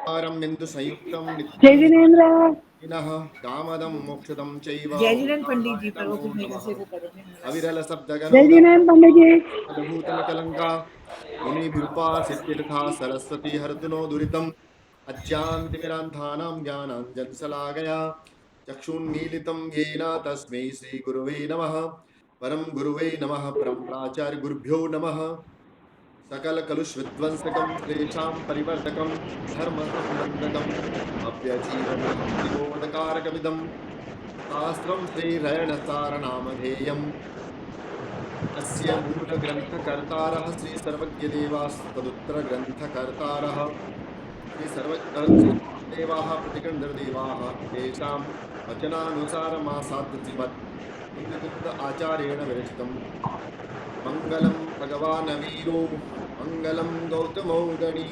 आरं बिंदु संयुक्तं जय नित्यं जिनेन्द्र। विनः कामदं मोक्षदं चैव जय जिनेन्द्र पंडित उत्थानाय जी, पर वो नमो कुछ नहीं नमः। कैसे को करोगे। अविरल जय शब्दगणोद जिनेन्द्र पंडित जी। अद्भुतमिकलङ्का मुनिभिरुपासित्यर्था सरस्वती हरतु नो दुरितम् अज्ञानतिमिरान्धानां ज्ञानाञ्जनशलाकया चक्षुन्मीलितं येन तस्मै श्रीगुरुवे नमः। परं गुरुवे नमः। परं प्राचार्य गुरुभ्यो नमः। सकलकलुषविध्वंसकं श्रेषां परिवर्धकं धर्मसंबन्धकं भव्यजीवमुक्तिबोधकारकमिदं शास्त्रं श्रीरयणसारनामधेयम्। अस्य मूलग्रन्थकर्तारः श्रीसर्वज्ञदेवास्तदुत्तरग्रन्थकर्तारः श्रीसर्वदेवाः प्रतिगणदेवाः तेषां वचनानुसारमासाद्य श्रीमद् कुन्दकुन्द आचार्येण विरचितं मङ्गलं भगवान् वीरो मङ्गलं गौतमो गणी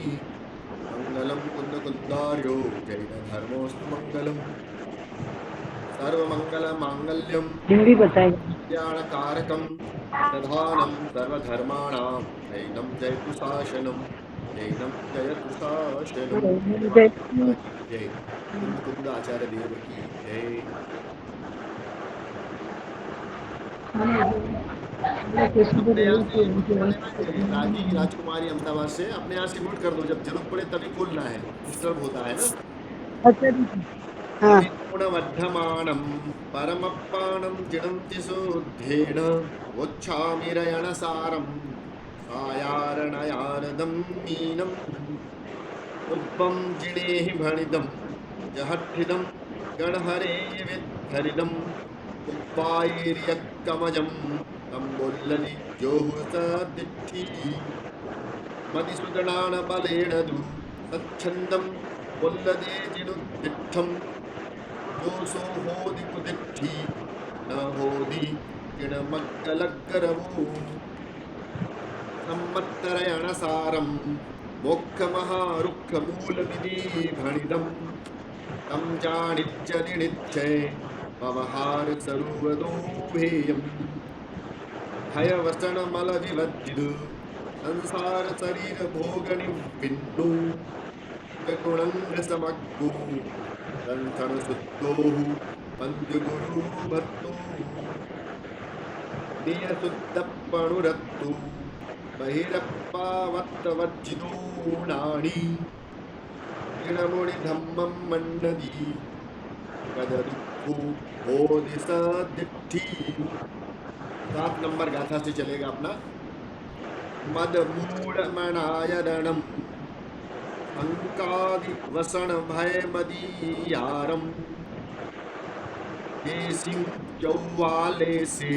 मङ्गलं कुन्दकुन्दार्यो जैनधर्मोऽस्तु मङ्गलम् सर्वमङ्गलमाङ्गल्यं हिंदी बताएगा। कल्याणकारकं प्रधानं सर्वधर्माणां नैनं जयतु शासनं जैनं जयतु शासनं। जय। माता की जय। कुंद कुंद आचार्य देव की जय। अपने यहाँ से म्यूट कर लेना राजी राजकुमारी अहमदाबाद से अपने यहाँ से म्यूट कर दो, जब जरूरत पड़े तभी खोलना है, डिस्टर्ब होता है ना। अच्छा जी। हाँ। गुणवर्धमानं परमप्पाणं चिणन्ति शुद्धेन वोच्छामिरयणसारं सायारणयारदं मीनम् उब्बं जिणेहि भणिदं जहट्ठिदं गणहरे विद्धरिदम् उप्पायिर्यक्कमजं तम्बुल्लनि जोहुसदिट्ठी मदिसुदनान बलेन दु सच्छन्दं वल्लदे जिनुद्दिठं जोसो होदि कुदिट्ठी न होदि जिणमग्गलग्गरवो सम्मत्तरयणसारं मोक्षमहारुक्षमूलमिति भणिदम् तं चाणित्यनिनिच्छय पवहार सरुवदोभेयम् भयवसनमलविवद्यु संसार शरीर भोगनि विन्नु गुणङ्गसमग्गु रंथन सुद्धोः पंचगुरु भत्तु नियसुद्धपणुरत्तु बहिरप्पावत्तवर्जितूणानि तृणमुनिधम्मं मन्नदी कदरुक्खु बोधिसदिट्ठी। 7 नंबर गाथा से चलेगा अपना। मदमूढमणायदणम् अंकादिवसण भयमदीयारम् केसिं चौवाले से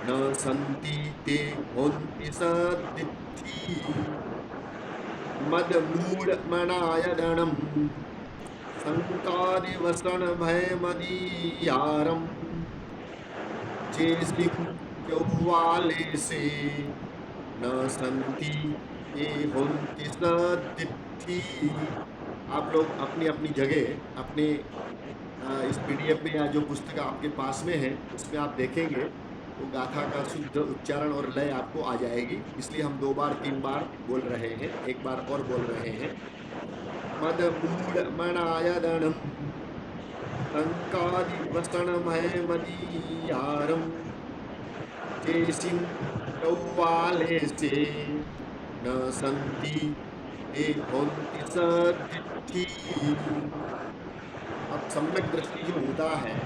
न सन्ति ते होन्ति सदिट्ठी। मदमूढमणायदणम् संकादिवसण भयमदीयारम् चेसिं चौवाले से न संति ये होन्ति सदिट्ठी। आप लोग अपनी अपनी जगह अपने इस पीडीएफ में या जो पुस्तक आपके पास में है उसमें आप देखेंगे तो गाथा का शुद्ध उच्चारण और लय आपको आ जाएगी। इसलिए हम 2 बार 3 बार बोल रहे हैं, एक बार और बोल रहे हैं। मदमूढमणायदणम् संकादिवसनमयमदीयारम् केसिं चौवाले से न संति ते होन्ति सदिट्ठी। अब सम्यक दृष्टि जो होता है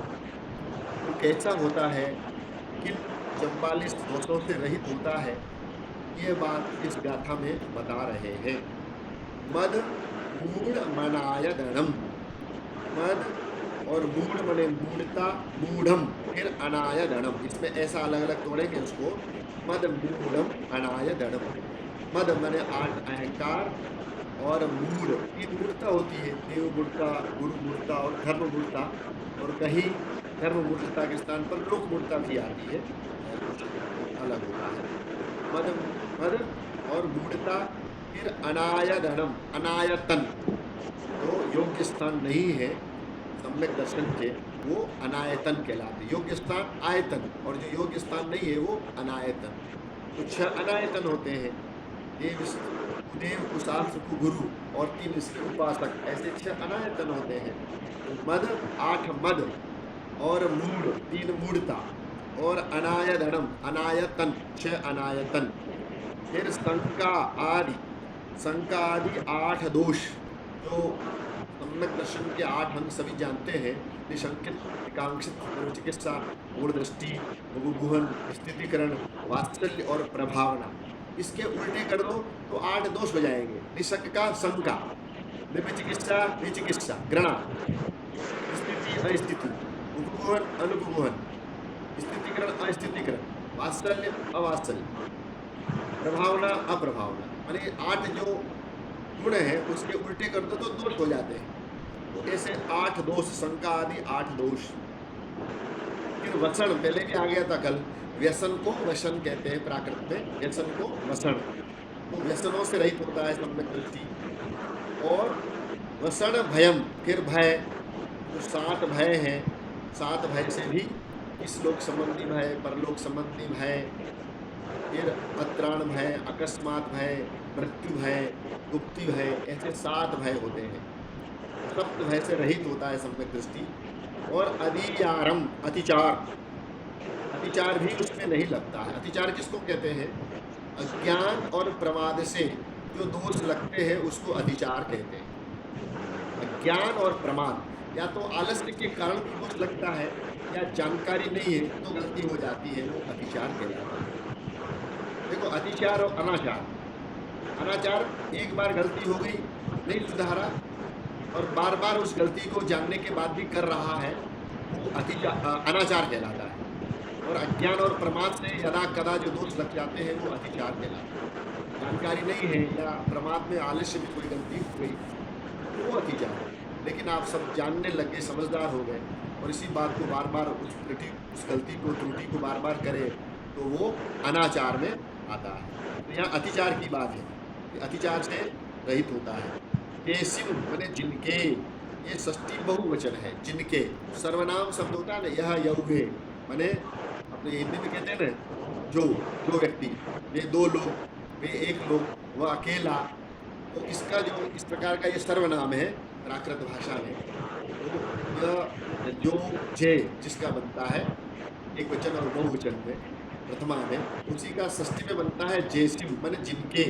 वो कैसा होता है, किन 44 दोषों से रहित होता है, ये बात इस गाथा में बता रहे हैं। मद मूढ़ मनायदणम, मद और मूढ़ मने मूढ़ता, मूढ़म फिर अनायदणम, इसमें ऐसा अलग अलग तोड़ेंगे उसको। मद मूढ़म अनायदणम, मद मने अहंकार और मूढ़, ये मूढ़ता होती है, देव मूढ़ता, गुरु मूढ़ता और धर्म मूढ़ता, और कहीं धर्म मूढ़ता के स्थान पर लोक मूढ़ता भी आती है, अलग होता है। मद मद और मूढ़ता, फिर अनायदणम अनायतन, तो योग्य स्थान नहीं है सम्यक दर्शन के, वो अनायतन कहलाते। योग्य स्थान आयतन, और जो योग्य स्थान नहीं है वो अनायतन। तो 6 अनायतन होते हैं। देव देव, कुशाल, सुखु, गुरु और 3 इसके उपासक, ऐसे 6 अनायतन होते हैं। तो मद, 8 मद और मूढ़, 3 मूढ़ता और अनायदनम, अनायतन, 6 अनायतन। फिर शंका आदि 8 दोष, जो सम्यक दर्शन के 8 अंग सभी जानते हैं। निशंकित, एकांक्षित, चिकित्सा, मूढ़ दृष्टि, गुहन, स्थितिकरण, वात्सल्य और प्रभावना। इसके उल्टे कर दो तो 8 दोष हो जाएंगे। निशंका, शंका, निर्विचिकित्सा, विचिकित्सा, घृणा, स्थिति, अस्थिति, उपगुहन, अनुपगुहन, स्थितिकरण, अस्थितिकरण, वात्सल्य, अवात्सल्य, प्रभावना, अप्रभावना। माने 8 जो गुण है उसके उल्टे कर दो तो दोष हो जाते हैं। तो ऐसे 8 दोष, शंका आदि 8 दोष। फिर वसन, पहले भी आ गया था कल। व्यसन को वसन कहते हैं प्राकृत में, व्यसन को वसन। तो व्यसनों से रहित होता है सम्यक दृष्टि। और वसन भयम, फिर भय, तो 7 भय हैं। 7 भय से भी इस लोक संबंधी भय, परलोक संबंधी भय, फिर अत्राण भय, अकस्मात भय, मृत्यु भय, गुप्ति भय, ऐसे 7 भय होते हैं। सप्त भय से रहित होता है सम्यक दृष्टि। और अतिचारम, अतिचार, अतिचार भी उसमें नहीं लगता है। अतिचार किसको कहते हैं? अज्ञान और प्रमाद से जो दोष लगते हैं उसको अतिचार कहते हैं। अज्ञान और प्रमाद, या तो आलस्य के कारण भी दोष लगता है या जानकारी नहीं है तो गलती हो जाती है, वो अतिचार कहलाता है। देखो, अतिचार और अनाचार। अनाचार, एक बार गलती हो गई, नहीं सुधारा और बार बार उस गलती को जानने के बाद भी कर रहा है, वो अनाचार कहलाता है। और अज्ञान और प्रमाद से यदा कदा जो दोष लग जाते हैं वो अतिचार कहलाता है। जानकारी नहीं है या प्रमाद में आलस्य में कोई गलती हो गई तो वो अतिचार है। लेकिन आप सब जानने लगे, समझदार हो गए और इसी बात को बार बार, उस गलती को, त्रुटि को बार बार करें तो वो अनाचार में आता है। तो यहाँ अतिचार की बात है कि अतिचार से रहित होता है। केसिम माने जिनके, ये षष्ठी बहुवचन है, जिनके। सर्वनाम शब्द होता है ना, यह यौगे, माने अपने हिंदी में कहते हैं ना, जो व्यक्ति, वे 2 लोग, वे 1 लोग, वह अकेला। तो इसका जो इस प्रकार का ये सर्वनाम है प्राकृत भाषा में। तो यह जो जे जिसका बनता है एक वचन और बहुवचन में, प्रथमा में, उसी का षष्ठी में बनता है जेसिम, माने जिनके।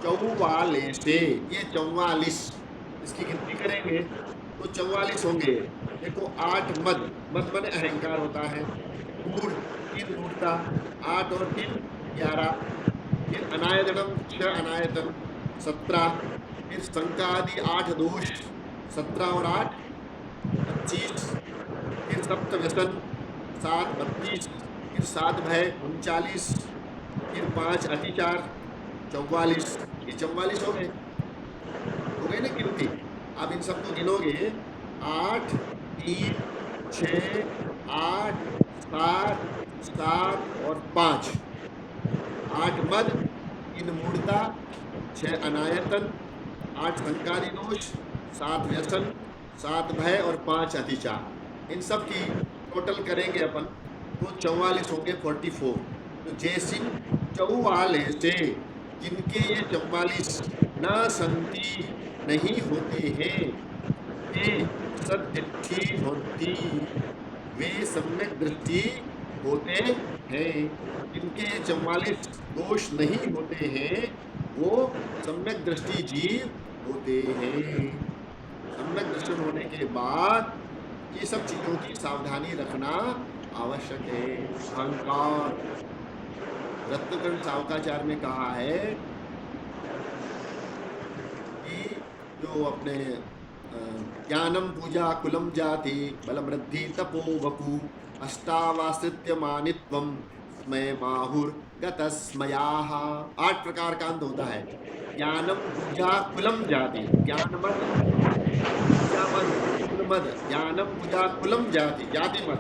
44 से, ये 44, इसकी गिनती करेंगे तो 44 होंगे। देखो, 8 मद, मद माने अहंकार होता है। मूढ़, 3 मूढ़ता, 8 और 3 11। फिर अनायतनम, 6 अनायतन, 17। फिर शंका आदि 8 दोष, 17 और 8 25। फिर सप्त व्यसन, 7 32। फिर 7 भय, 39। फिर 5 अतिचार, 44। ये 44 हो गए ना गिनती। आप इन सबको गिनोगे, 8 3 6 8 7 7 और 5। 8 मद, 3 मूढ़ता, 6 अनायतन, 8 संकारी दोष, 7 व्यसन, 7 भय और 5 अतिचार। इन सब की टोटल करेंगे अपन तो 44 होंगे, 44। तो जैसी 44 से, जिनके ये 44 न संति नहीं होते हैं, वे सदृष्टि होती, वे सम्यक दृष्टि होते हैं। जिनके 44 दोष नहीं होते हैं वो सम्यक दृष्टि जीव होते हैं। सम्यक दर्शन होने के बाद ये सब चीजों की सावधानी रखना आवश्यक है। अहंकार, रत्नकर्ण सावकाचार्य ने कहा है कि जो अपने ज्ञानम पूजा कुलम जाति बलमृद्धि तपो वपु अष्टावाश्रित्य मानित्वम स्मय माहुर गतस्मयाः। 8 प्रकार का अंत होता है। ज्ञानम पूजा कुलम जाति, ज्ञान मद, पूजा मद, कुल मद, ज्ञानम पूजा कुलम जाति, जाति मद,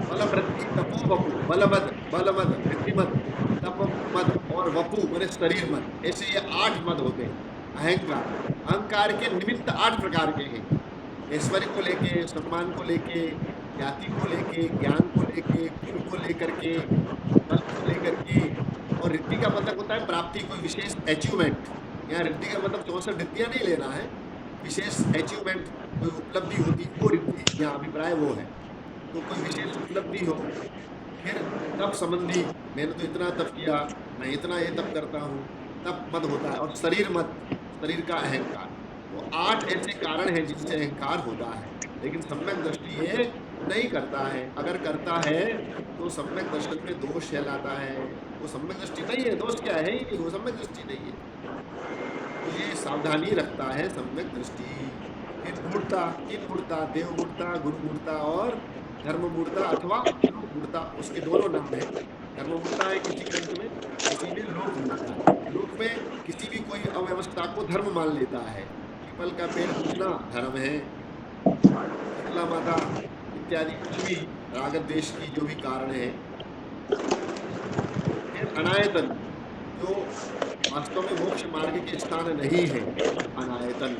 बलमृद्धि तपो वपु, बलमद, बलमद, वृद्धि मद, तप मद और वपु माने शरीर मद। ऐसे ये 8 मद होते हैं। अहंकार, अहंकार के निमित्त 8 प्रकार के हैं। ऐश्वर्य को लेके, सम्मान को लेके, जाति को लेके, ज्ञान को लेके, कुल को लेकर के, बल को लेकर के। और रिद्धि का मतलब होता है प्राप्ति, कोई विशेष अचीवमेंट। यहाँ रिद्धि का मतलब 64 रिद्धियां नहीं लेना है, विशेष अचीवमेंट, कोई उपलब्धि होती वो रिद्धि, यहाँ अभिप्राय वो है। तो कोई विशेष उपलब्धि हो, फिर तप संबंधी, मैंने तो इतना तप किया, मैं इतना ये तप करता हूँ, तप मत होता है। और शरीर मत, शरीर का अहंकार। तो 8 ऐसे कारण हैं जिनसे अहंकार होता है, लेकिन सम्यक दृष्टि ये नहीं करता है। अगर करता है तो सम्यक दर्शन में दोष कहलाता है। वो सम्यक दृष्टि नहीं है, दोष क्या है ही नहीं, वो सम्यक दृष्टि नहीं है। तो ये सावधानी रखता है सम्यक दृष्टि। फिर मूर्ता, तीन मूर्ता, देव मूर्ता, गुरु मूर्ता और धर्म मूर्ता अथवा लोक मूर्ता, उसके दोनों नाम है। धर्म मूर्ता है किसी ग्रंथ में, किसी में लोक मूर्ता है। लोक में किसी भी कोई अव्यवस्था को धर्म मान लेता है। पीपल का पेड़ पूजना धर्म है, शीतला माता इत्यादि कुछ भी राग द्वेष की जो भी कारण है। फिर अनायतन, जो वास्तव में मोक्ष मार्ग के स्थान नहीं है, अनायतन,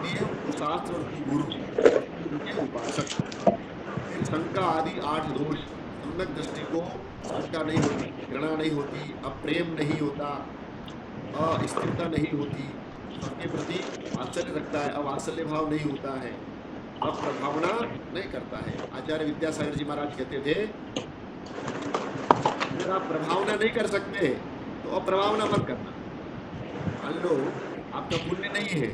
ये शास्त्र और गुरु और उनके उपासक। फिर शंका आदि 8 दोष, सम्यक दृष्टि को शंका नहीं होती, घृणा नहीं होती, अप्रेम नहीं होता, अस्थिरता नहीं होती, सबके प्रति वात्सल्य रखता है, अवात्सल्य भाव नहीं होता है, अप्रभावना नहीं करता है। आचार्य विद्यासागर जी महाराज कहते थे, अगर आप प्रभावना नहीं कर सकते तो अप्रभावना मत करना। मान लो आपका पुण्य नहीं है,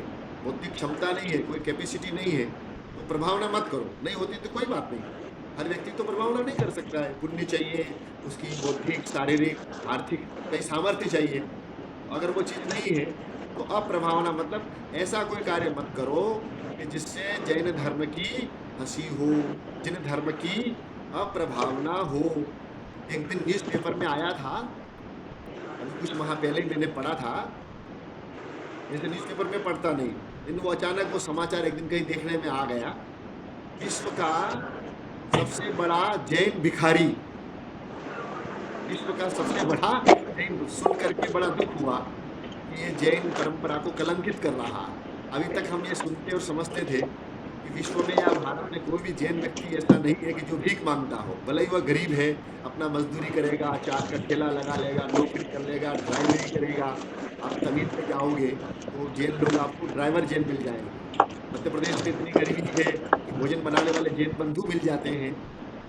बौद्धिक क्षमता नहीं है, कोई कैपेसिटी नहीं है, तो प्रभावना मत करो। नहीं होती तो कोई बात नहीं, हर व्यक्ति तो प्रभावना नहीं कर सकता है। पुण्य चाहिए, उसकी बौद्धिक, शारीरिक, आर्थिक कई सामर्थ्य चाहिए। अगर वो चीज नहीं है तो अप्रभावना मतलब ऐसा कोई कार्य मत करो कि जिससे जैन धर्म की हंसी हो, जिन धर्म की अप्रभावना हो। एक दिन न्यूज़पेपर में आया था, अभी कुछ माह पहले मैंने पढ़ा था, जैसे न्यूज़पेपर में पढ़ता नहीं, लेकिन वो अचानक वो समाचार एक दिन कहीं देखने में आ गया, विश्व का सबसे बड़ा जैन भिखारी, विश्व का सबसे बड़ा जैन, सुन करके बड़ा दुख हुआ कि ये जैन परंपरा को कलंकित कर रहा। अभी तक हम ये सुनते और समझते थे कि विश्व में या भारत में कोई भी जैन व्यक्ति ऐसा नहीं है कि जो भीख मांगता हो। भले ही वह गरीब है, अपना मजदूरी करेगा, चाट का ठेला लगा लेगा, नौकरी कर लेगा, ड्राइवरी करेगा। आप तमिल में जाओगे तो जैन लोग आपको ड्राइवर जैन मिल जाएंगे। मध्य प्रदेश में इतनी गरीबी है कि भोजन बनाने वाले जैन बंधु मिल जाते हैं,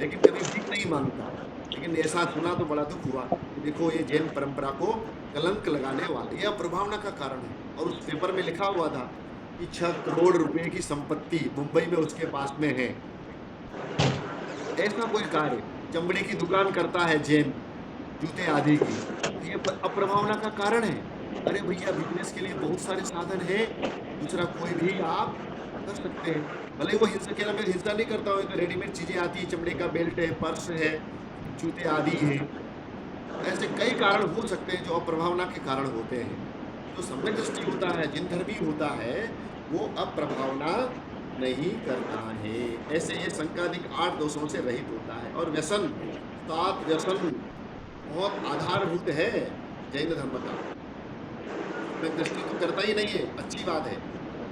लेकिन कभी भीख नहीं मांगता। लेकिन ऐसा सुना तो बड़ा दुख हुआ कि देखो ये जैन परंपरा को कलंक लगाने वाले, यह प्रभावना का कारण है। और उस पेपर में लिखा हुआ था कि 6 करोड़ रुपए की संपत्ति मुंबई में उसके पास में है। ऐसा कोई कार्य, चमड़े की दुकान करता है जैन, जूते आदि की, तो ये अप्रभावना का कारण है। अरे भैया, बिजनेस के लिए बहुत सारे साधन हैं, दूसरा कोई भी आप कर सकते हैं। भले ही वो हिंसा के नाम पे हिंसा नहीं करता हो, तो रेडीमेड चीजें आती है, चमड़े का बेल्ट है, पर्स है, जूते आदि है। ऐसे कई कारण हो सकते हैं जो अप्रभावना के कारण होते हैं। जो सम्यक दृष्टि होता है, जिन धर्मी होता है, वो अप्रभावना नहीं करता है। ऐसे ये शंकादिक 8 दोषों से रहित होता है। और व्यसन, 7 व्यसन बहुत आधारभूत है जैन धर्म का। सम्यक दृष्टि तो करता ही नहीं है, अच्छी बात है,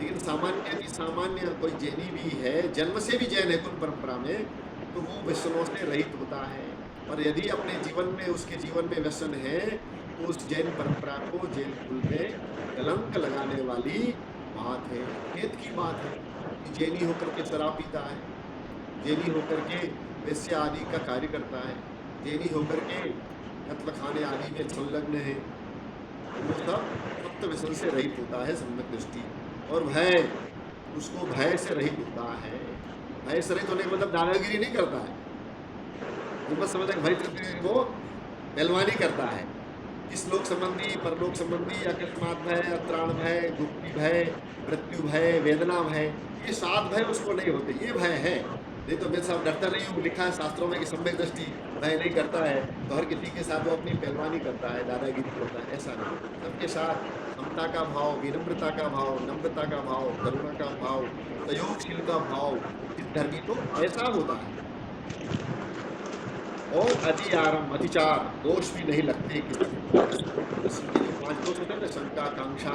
लेकिन सामान्य अति सामान्य कोई जैनी भी है, जन्म से भी जैन है कुल परंपरा में, तो वो व्यसनों से रहित होता है। और यदि अपने जीवन में, उसके जीवन में व्यसन है, तो उस जैन परंपरा को, जैन कुल में कलंक लगाने वाली बात है, खेद की बात है कि जैनी होकर के शराब पीता है, जैनी होकर के वैश्य आदि का कार्य करता है, जैनी होकर के कत्ल खाने आदि में संलग्न है। वो सब सप्त व्यसन से रहित होता है सम्यक दृष्टि। और भय, उसको भय से रहित होता है। भय से रहित होने का मतलब दादागिरी नहीं करता है। मत समझ, भय से वो पहलवानी करता है। इस लोक संबंधी, परलोक संबंधी, अकस्मात भय, अत्राण भय, गुप्ति भय, मृत्यु भय, वेदना भय, ये 7 भय उसको नहीं होते। ये भय है, नहीं तो मैं सब डरता नहीं हूँ। लिखा है शास्त्रों में कि सम्यक दृष्टि भय नहीं करता है, तो हर किसी के साथ वो अपनी पहलवानी करता है, दादागिरी करता है। ऐसा नहीं, सबके साथ समता का भाव, विनम्रता का भाव, नम्रता का भाव, करुणा का भाव, सहयोगशील का भाव, जिस धर्मी को ऐसा होता है। और अति आरम, अतिचार, दोष भी नहीं लगते किसी को। 5 दोष होते हैं ना, शंका, कांक्षा,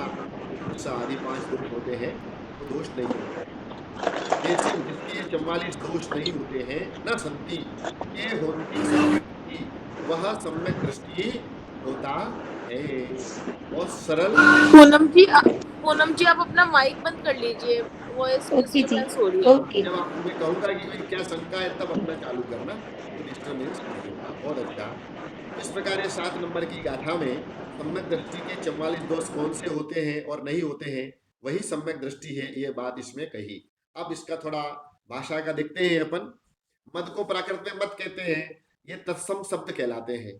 गुस्सा आदि 5 दोष होते हैं, तो दोष नहीं होते। जैसे जिसके ये 44 दोष नहीं होते हैं, न संति, ये होती वह सम्यक दृष्टि होता है। बहुत सरल। पूनम जी आप अपना माइक बंद कर लीजिए, वॉइस ओके जी, डिस्टरबेंस हो रही है। ओके। जब आप मैं कहूंगा कि भाई क्या शंका है तब अपना चालू करना, तो डिस्टरबेंस नहीं होगा। बहुत अच्छा। तो इस प्रकार ये 7 नंबर की गाथा में सम्यक दृष्टि के 44 दोष कौन से होते हैं और नहीं होते हैं, वही सम्यक दृष्टि है, ये बात इसमें कही। अब इसका थोड़ा भाषा का देखते हैं अपन। मद को प्राकृत में मत कहते हैं, ये तत्सम शब्द कहलाते हैं।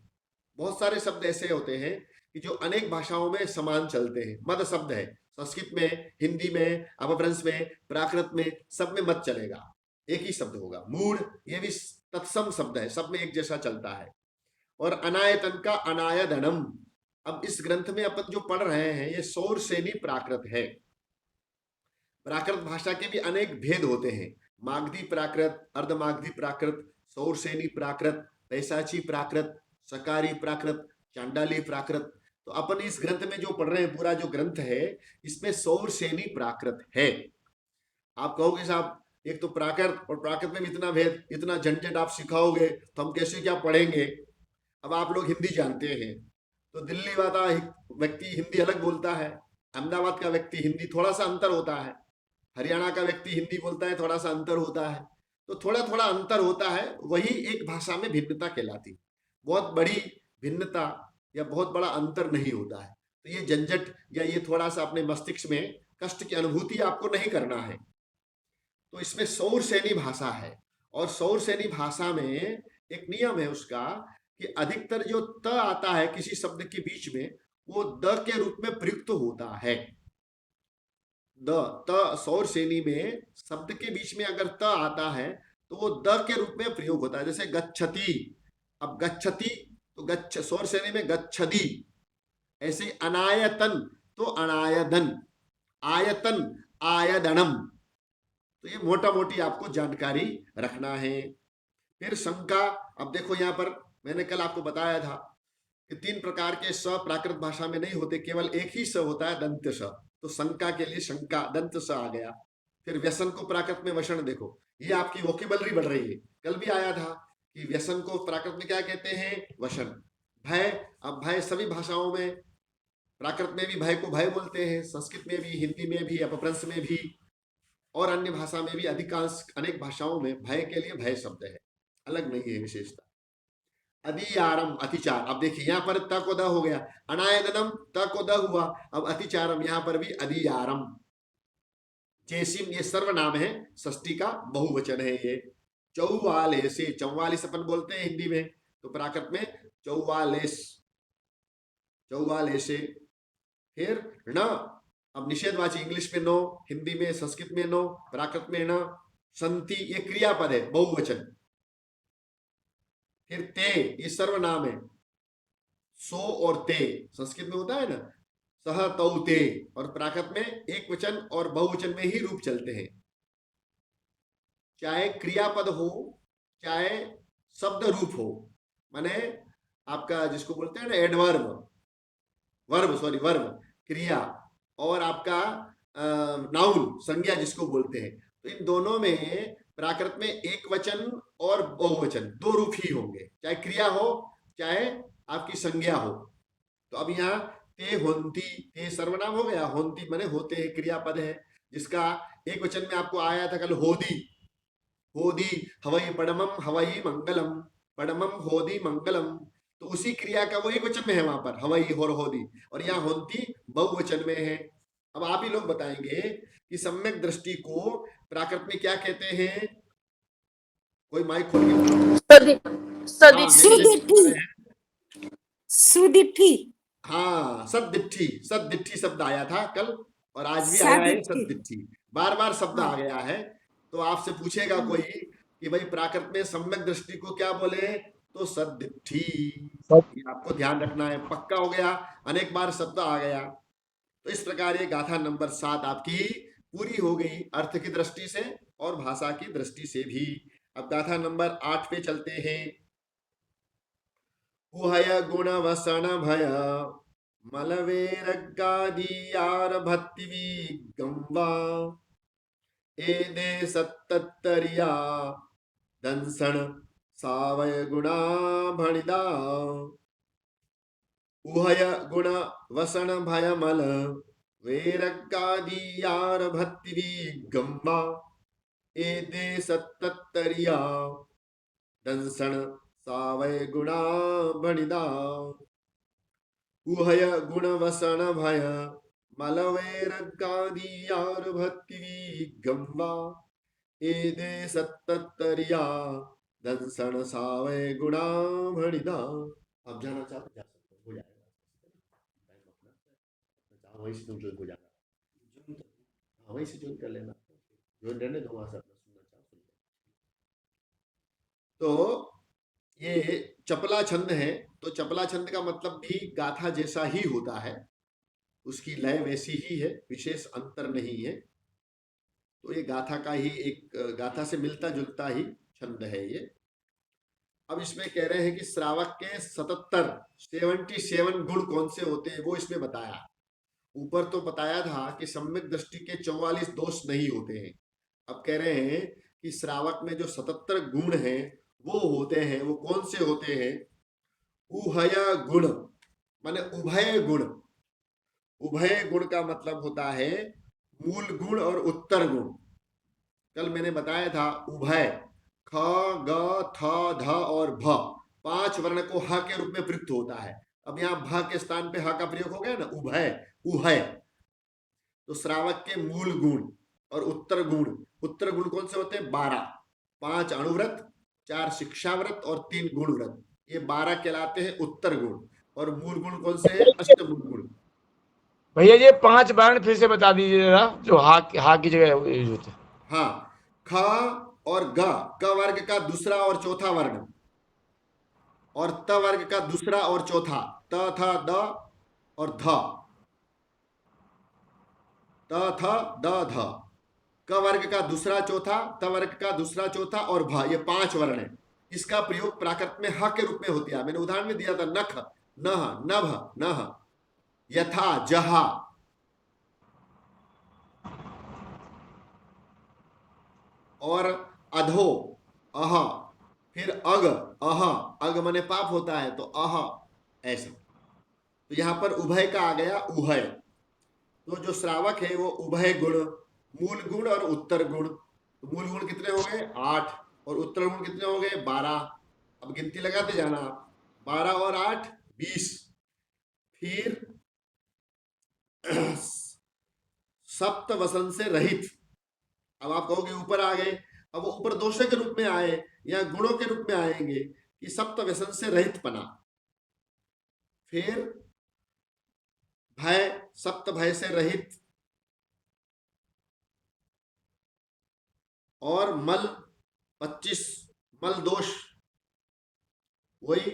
बहुत सारे शब्द ऐसे होते हैं कि जो अनेक भाषाओं में समान चलते हैं। मद शब्द है, संस्कृत में, हिंदी में, अपभ्रंश में, प्राकृत में, सब में मत चलेगा, एक ही शब्द होगा। मूढ़, ये भी तत्सम शब्द है, सब में एक जैसा चलता है। और अनायतन का अनायदनम। अब इस ग्रंथ में अपन जो पढ़ रहे हैं ये सौरसेनी प्राकृत है। प्राकृत भाषा के भी अनेक भेद होते हैं। मागधी प्राकृत, अर्धमागधी प्राकृत, सौरसेनी प्राकृत, पैसाची प्राकृत, सकारी प्राकृत, चांडाली प्राकृत। तो अपन इस ग्रंथ में जो पढ़ रहे हैं, पूरा जो ग्रंथ है, इसमें सौरसेनी प्राकृत है। आप कहोगे साहब एक तो प्राकृत और प्राकृत में भी इतना भेद, इतना झंझट आप सिखाओगे तो हम कैसे क्या पढ़ेंगे। अब आप लोग हिंदी जानते हैं, तो दिल्ली वाला व्यक्ति हिंदी अलग बोलता है, अहमदाबाद का व्यक्ति हिंदी थोड़ा सा अंतर होता है, हरियाणा का व्यक्ति हिंदी बोलता है, थोड़ा सा अंतर होता है। तो थोड़ा थोड़ा अंतर होता है, वही एक भाषा में भिन्नता कहलाती। बहुत बड़ी भिन्नता या बहुत बड़ा अंतर नहीं होता है। तो ये झंझट या ये थोड़ा सा अपने मस्तिष्क में कष्ट की अनुभूति आपको नहीं करना है। तो इसमें सौरसेनी भाषा है, और सौरसेनी भाषा में एक नियम है उसका कि अधिकतर जो त आता है किसी शब्द के बीच में, वो द के रूप में प्रयुक्त होता है। द, त, सौरसेनी में शब्द के बीच में अगर त आता है तो वो द के रूप में प्रयोग होता है। जैसे गच्छति, अब गच्छति तो गच्छ, सौरसेनी में गच्छदी। ऐसे अनायतन तो अनायदन, आयतन आयदनम। तो ये मोटा मोटी आपको जानकारी रखना है। फिर शंका, अब देखो यहाँ पर मैंने कल आपको बताया था कि 3 प्रकार के स प्राकृत भाषा में नहीं होते, केवल एक ही स होता है, दंत स। तो शंका के लिए शंका, दंत स आ गया। फिर व्यसन को प्राकृत में वषण, देखो ये आपकी वोकेबलरी बढ़ रही है। कल भी आया था कि व्यसन को प्राकृत में क्या कहते हैं, वषण। भय, अब भय सभी भाषाओं में, प्राकृत में भी भय को भय बोलते हैं, संस्कृत में भी, हिंदी में भी, अपभ्रंश में भी, और अन्य भाषा में भी। अधिकांश अनेक भाषाओं में भय के लिए भय शब्द है, अलग नहीं है विशेषता। अधियारम, अतिचार। अब देखिए यहाँ पर त को द हो गया, अनायदनम त को द हुआ, अब अतिचारम, यहाँ पर भी अधियारम। चेसिम, ये सर्वनाम है, षष्ठी का बहुवचन है ये। चौवालेसे, 44 अपन बोलते हैं हिंदी में, तो प्राकृत में चौवालेस, चौवालेसे। फिर न, अब निषेधवाची, इंग्लिश में नो, हिंदी में, संस्कृत में नो, प्राकृत में न। संति, ये क्रियापद है, बहुवचन। फिर ते, ये सर्वनाम है, सो और ते, संस्कृत में होता है ना, सह तौ ते, और प्राकृत में एक वचन और बहुवचन में ही रूप चलते हैं। चाहे क्रियापद हो, चाहे शब्द रूप हो, माने आपका जिसको बोलते हैं ना एडवर्ब, वर्ब, क्रिया, और आपका नाउन, संज्ञा जिसको बोलते हैं। तो इन दोनों में प्राकृत में एक वचन और बहुवचन, दो रूप ही होंगे, चाहे क्रिया हो चाहे आपकी संज्ञा हो। तो अब यहाँ ते होंती, ते सर्वनाम हो गया, होंती माने होते हैं, क्रियापद है, जिसका एक वचन में आपको आया था कल, होदी। होदी हवई पडमम हवई मंगलम, पडमम होदी मंगलम। तो उसी क्रिया का वो एक वचन में है वहां पर, हवई और होदी, और यहाँ होंती बहुवचन में है। अब आप ही लोग बताएंगे कि सम्यक दृष्टि को प्राकृत में क्या कहते हैं। कोई माइक खोल के सदी हाँ, सदी मेरे जैसे बता रहे हैं। सुदीप्ति, हाँ, सद्दिट्ठी, सद्दिट्ठी शब्द आया था कल, और आज भी आया है सादिप्ति। सद्दिट्ठी। बार बार शब्द हाँ, आ गया है। तो आपसे पूछेगा कोई कि भाई प्राकृत में सम्यक दृष्टि को क्या बोले, तो सद्दिट्ठी। ये आपको ध्यान रखना है, पक्का हो गया, अनेक बार शब्द आ गया। तो इस प्रकार ये गाथा नंबर 7 आपकी पूरी हो गई, अर्थ की दृष्टि से और भाषा की दृष्टि से भी। अब गाथा नंबर 8 पे चलते हैं। गुहय गुण वसन भय मलवेरगादियार भत्तिवी गंवा, एदे सत्तरिया दंसण सावय गुणा भणिदा। उभय गुण वसन भय मल वैरगादियार भक्ति गम्मा एदे सत्तरिया दंसन सावय गुणा बणिदा। उभय गुण वसन भय मल वैरगादियार भक्ति गम्मा एदे सत्तरिया दंसन सावय गुणा बणिदा। आप जाना चाहते जा सकते हो जाएगा, टाइम अपना वहीं से तुम ज्वाइन हो जाना, हाँ वहीं से ज्वाइन कर लेना, ज्वाइन रहने दो, वहां से अपना सुनना चाहो सुन लो। तो ये चपला छंद है, तो चपला छंद का मतलब भी गाथा जैसा ही होता है, उसकी लय वैसी ही है, विशेष अंतर नहीं है। तो ये गाथा का ही एक गाथा से मिलता जुलता ही छंद है ये। अब इसमें कह रहे हैं कि श्रावक के 77 गुण कौन से होते हैं वो इसमें बताया। ऊपर तो बताया था कि सम्यक दृष्टि के 44 दोष नहीं होते हैं। अब कह रहे हैं कि श्रावक में जो 77 गुण हैं वो होते हैं। वो कौन से होते हैं? उभय गुण माने उभय गुण। उभय गुण का मतलब होता है मूल गुण और उत्तर गुण। कल मैंने बताया था उभय ख ग थ ध और भ 5 वर्ण को ह के रूप में प्रयुक्त होता है। अब यहाँ भ के स्थान पे ह का प्रयोग हो गया ना, उभय उभय। तो श्रावक के मूल गुण और उत्तर गुण कौन से होते हैं? 12, 5 अणुव्रत, 4 शिक्षाव्रत और 3 गुण व्रत, ये 12 कहलाते हैं उत्तर गुण। और मूल गुण कौन से हैं? अष्टमूल गुण। भैया ये 5 वर्ण फिर से बता दीजिए जरा, जो हा की जगह यूज होते हैं। हाँ, ख और ग, क वर्ग का दूसरा और चौथा वर्ण, और त वर्ग का दूसरा और चौथा, त थ द और ध, त थ द ध। क वर्ग का दूसरा चौथा, त वर्ग का दूसरा चौथा और भ, ये 5 वर्ण है। इसका प्रयोग प्राकृत में ह के रूप में होता है। मैंने उदाहरण में दिया था नख, नह, नभ, नह, यथा, जहा। और अधो, अह, फिर अग, अह, अग माने पाप होता है तो अह, ऐसा। तो यहां पर उभय का आ गया उभय। तो जो श्रावक है वो उभय गुण, मूल गुण और उत्तर गुण। तो मूल गुण कितने हो गए? 8, और उत्तर गुण कितने हो गए? 12। अब गिनती लगाते जाना आप, 12 और 8 20। फिर सप्त वसन से रहित। अब आप कहोगे ऊपर आ गए, अब वो ऊपर दोषों के रूप में आए या गुणों के रूप में आएंगे कि सप्त व्यसन से रहित पना। फिर भय, सप्त भय से रहित। और मल 25 मल दोष, वही